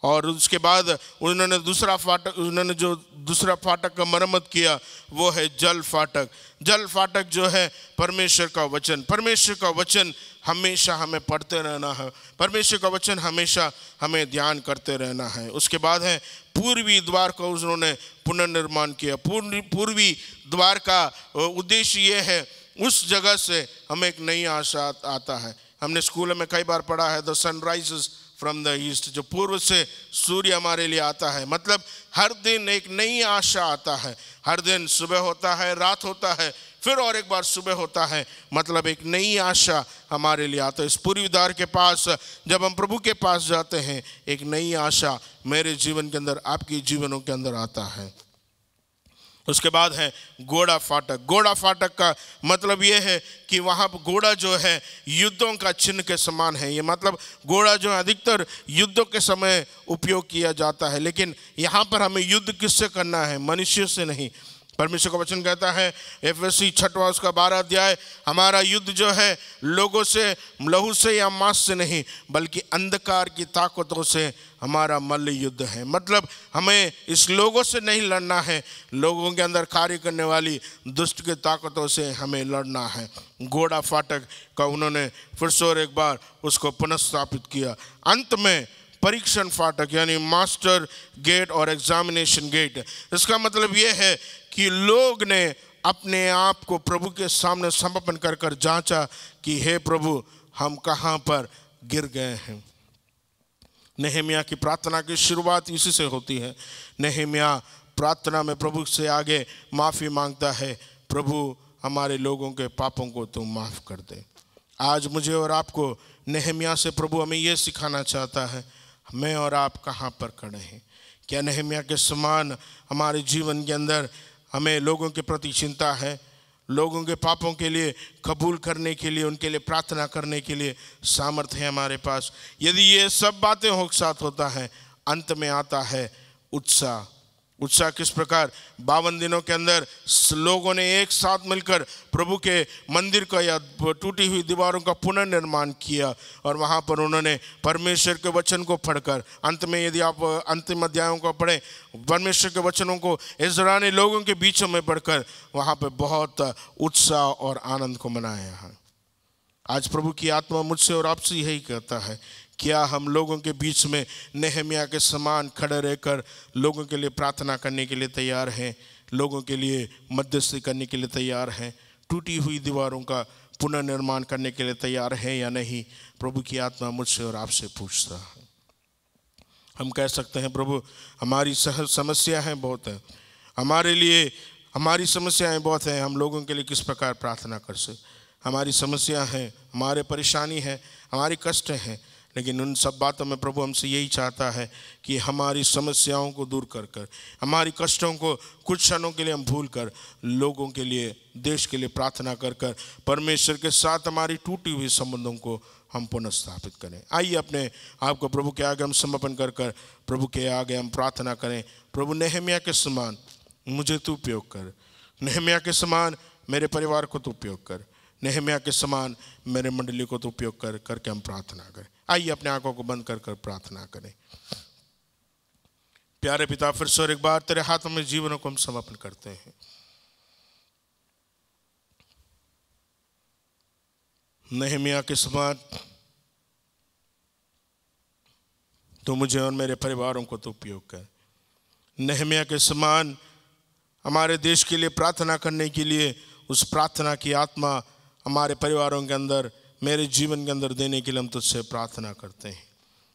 और उसके बाद उन्होंने जो दूसरा फाटक का मरम्मत किया वो है जल फाटक। जल फाटक जो है परमेश्वर का वचन। परमेश्वर का वचन हमेशा हमें पढ़ते रहना है, परमेश्वर का वचन हमेशा हमें ध्यान करते रहना है। उसके बाद है पूर्वी द्वार का उन्होंने पुनर्निर्माण किया। पूर्वी द्वार का उद्देश्य ये है उस जगह से हमें एक नई आशा आता है। हमने स्कूल में कई बार पढ़ा है the sunrises from the east, जो पूर्व से सूर्य हमारे लिए आता है। मतलब हर दिन एक नई आशा आता है। हर दिन सुबह होता है, रात होता है, फिर और एक बार सुबह होता है। मतलब एक नई आशा हमारे लिए आता है। इस पूर्वी द्वार के पास जब हम प्रभु के पास जाते हैं एक नई आशा मेरे जीवन के अंदर, आपके जीवनों के अंदर आता है। उसके बाद है घोड़ा फाटक। घोड़ा फाटक का मतलब ये है कि वहाँ पर घोड़ा जो है युद्धों का चिन्ह के समान है। ये मतलब घोड़ा जो अधिकतर युद्धों के समय उपयोग किया जाता है, लेकिन यहाँ पर हमें युद्ध किससे करना है? मनुष्य से नहीं, परमेश्वर का वचन कहता है एफएससी 6वां उसका 12 अध्याय, हमारा युद्ध जो है लोगों से, लहू से या मांस से नहीं, बल्कि अंधकार की ताकतों से हमारा मल्ल युद्ध है। मतलब हमें इस लोगों से नहीं लड़ना है, लोगों के अंदर कार्य करने वाली दुष्ट की ताकतों से हमें लड़ना है। घोड़ा फाटक का उन्होंने फिर से और एक बार उसको पुनर्स्थापित किया। अंत में परीक्षण फाटक यानी मास्टर गेट और एग्जामिनेशन गेट, इसका मतलब यह है कि लोग ने अपने आप को प्रभु के सामने समर्पण कर कर जांचा कि हे प्रभु हम कहाँ पर गिर गए हैं। नेहमिया की प्रार्थना की शुरुआत इसी से होती है। नेहमिया प्रार्थना में प्रभु से आगे माफ़ी मांगता है, प्रभु हमारे लोगों के पापों को तुम माफ़ कर दे। आज मुझे और आपको नेहमिया से प्रभु हमें यह सिखाना चाहता है, मैं और आप कहाँ पर खड़े हैं। क्या नेहमिया के समान हमारे जीवन के अंदर हमें लोगों के प्रति चिंता है, लोगों के पापों के लिए कबूल करने के लिए, उनके लिए प्रार्थना करने के लिए सामर्थ्य है हमारे पास? यदि ये सब बातें हो साथ होता है, अंत में आता है उत्साह। उत्साह किस प्रकार 52 दिनों के अंदर लोगों ने एक साथ मिलकर प्रभु के मंदिर का या टूटी हुई दीवारों का पुनर्निर्माण किया, और वहाँ पर उन्होंने परमेश्वर के वचन को पढ़कर, अंत में यदि आप अंतिम अध्यायों को पढ़ें, परमेश्वर के वचनों को इज़राइल ने लोगों के बीचों में पढ़कर वहाँ पर बहुत उत्साह और आनंद को मनाया है। आज प्रभु की आत्मा मुझसे और आपसे यही कहता है, क्या हम लोगों के बीच में नेहमिया के समान खड़े रहकर लोगों के लिए प्रार्थना करने के लिए तैयार हैं, लोगों के लिए मध्यस्थी करने के लिए तैयार हैं, टूटी हुई दीवारों का पुनर्निर्माण करने के लिए तैयार हैं या नहीं? प्रभु की आत्मा मुझसे और आपसे पूछता है। हम कह सकते हैं प्रभु हमारी समस्याएं बहुत हैं, हमारे लिए हमारी समस्याएं बहुत हैं, हम लोगों के लिए किस प्रकार प्रार्थना कर सकते? हमारी समस्या हैं, हमारे परेशानी है, हमारी कष्ट हैं, लेकिन उन सब बातों में प्रभु हमसे यही चाहता है कि हमारी समस्याओं को दूर कर कर, हमारी कष्टों को कुछ क्षणों के लिए हम भूल कर, लोगों के लिए, देश के लिए प्रार्थना कर कर परमेश्वर के साथ हमारी टूटी हुई संबंधों को हम पुनर्स्थापित करें। आइए अपने आप को प्रभु के आगे हम समर्पण कर कर प्रभु के आगे हम प्रार्थना करें, प्रभु नेहमिया के समान मुझे तू उपयोग कर, नेहमिया के समान मेरे परिवार को तू उपयोग कर, नेहमिया के समान मेरे मंडली को तो उपयोग कर करके हम प्रार्थना करें। आइए अपने आंखों को बंद कर कर प्रार्थना करें। प्यारे पिता, फिर से एक बार तेरे हाथों में जीवनों को हम समर्पण करते हैं। नेहमिया के समान तो मुझे और मेरे परिवारों को तो उपयोग कर। नेहमिया के समान हमारे देश के लिए प्रार्थना करने के लिए उस प्रार्थना की आत्मा हमारे परिवारों के अंदर, मेरे जीवन के अंदर देने के लिए हम तुझसे प्रार्थना करते हैं।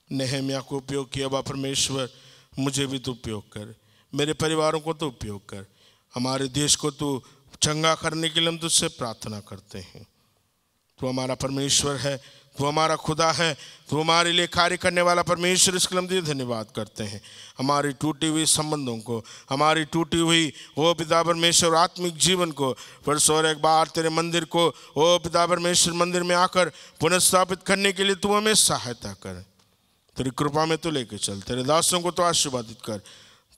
नेहमिया को उपयोग किया बा परमेश्वर, मुझे भी तू उपयोग कर, मेरे परिवारों को तो उपयोग कर, हमारे देश को तू चंगा करने के लिए हम तुझसे प्रार्थना करते हैं। तू हमारा परमेश्वर है, तू हमारा खुदा है, तू हमारे लिए कार्य करने वाला परमेश्वर, इसके लिए हम तुझे धन्यवाद करते हैं। हमारी टूटी हुई संबंधों को, हमारी टूटी हुई ओ पिता परमेश्वर आत्मिक जीवन को फिर से और एक बार तेरे मंदिर को ओ पिता परमेश्वर मंदिर में आकर पुनर्स्थापित करने के लिए तू हमें सहायता कर। तेरी कृपा में तो लेके चल, तेरे दासों को तो आशीर्वादित कर,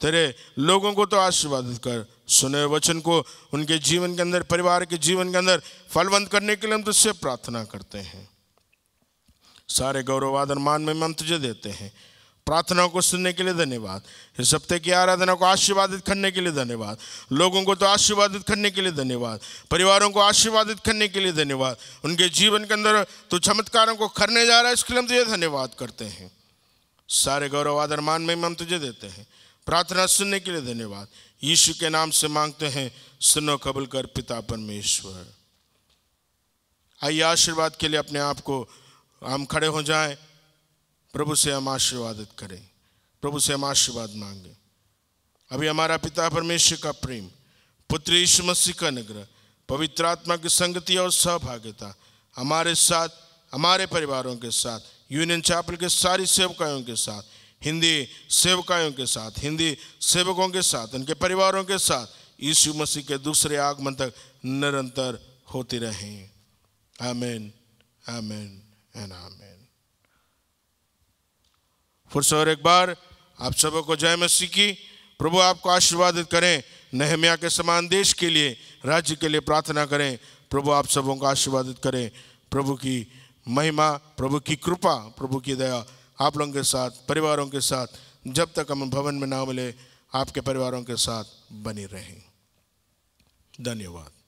तेरे लोगों को तो आशीर्वादित कर, सुने वचन को उनके जीवन के अंदर, परिवार के जीवन के अंदर फलवंत करने के लिए हम तुझसे प्रार्थना करते हैं। सारे गौरव आदर मान में हम तुझे देते हैं। प्रार्थनाओं को सुनने के लिए धन्यवाद, इस हफ्ते की आराधना को आशीर्वादित करने के लिए धन्यवाद, लोगों को तो आशीर्वादित करने के लिए धन्यवाद, परिवारों को आशीर्वादित करने के लिए धन्यवाद, उनके जीवन के अंदर तो चमत्कारों को करने जा रहा है, इसके लिए हम तुझे धन्यवाद करते हैं। सारे गौरव आदर मान में हम तुझे देते हैं। प्रार्थना सुनने के लिए धन्यवाद, यीशु के नाम से मांगते हैं, सुनो कबूल कर पिता परमेश्वर। आइए आशीर्वाद के लिए अपने आप को हम खड़े हो जाएं, प्रभु से हम आशीर्वादित करें, प्रभु से हम आशीर्वाद मांगें। अभी हमारा पिता परमेश्वर का प्रेम, पुत्र यीशु मसीह का अनुग्रह, पवित्र आत्मा की संगति और सहभागिता हमारे साथ, हमारे परिवारों के साथ, यूनियन चैपल के सारी सेवकायों के साथ, हिंदी सेवकायों के साथ, हिंदी सेवकों के साथ, उनके परिवारों के साथ यीशु मसीह के दूसरे आगमन तक निरंतर होती रहें। आमीन, आमीन एंड आमीन। फिर से और एक बार आप सबों को जय मसीह की। प्रभु आपको आशीर्वादित करें। नहम्याह के समान देश के लिए, राज्य के लिए प्रार्थना करें। प्रभु आप सबों को आशीर्वादित करें। प्रभु की महिमा, प्रभु की कृपा, प्रभु की दया आप लोगों के साथ, परिवारों के साथ, जब तक हम भवन में ना मिले, आपके परिवारों के साथ बनी रहें। धन्यवाद।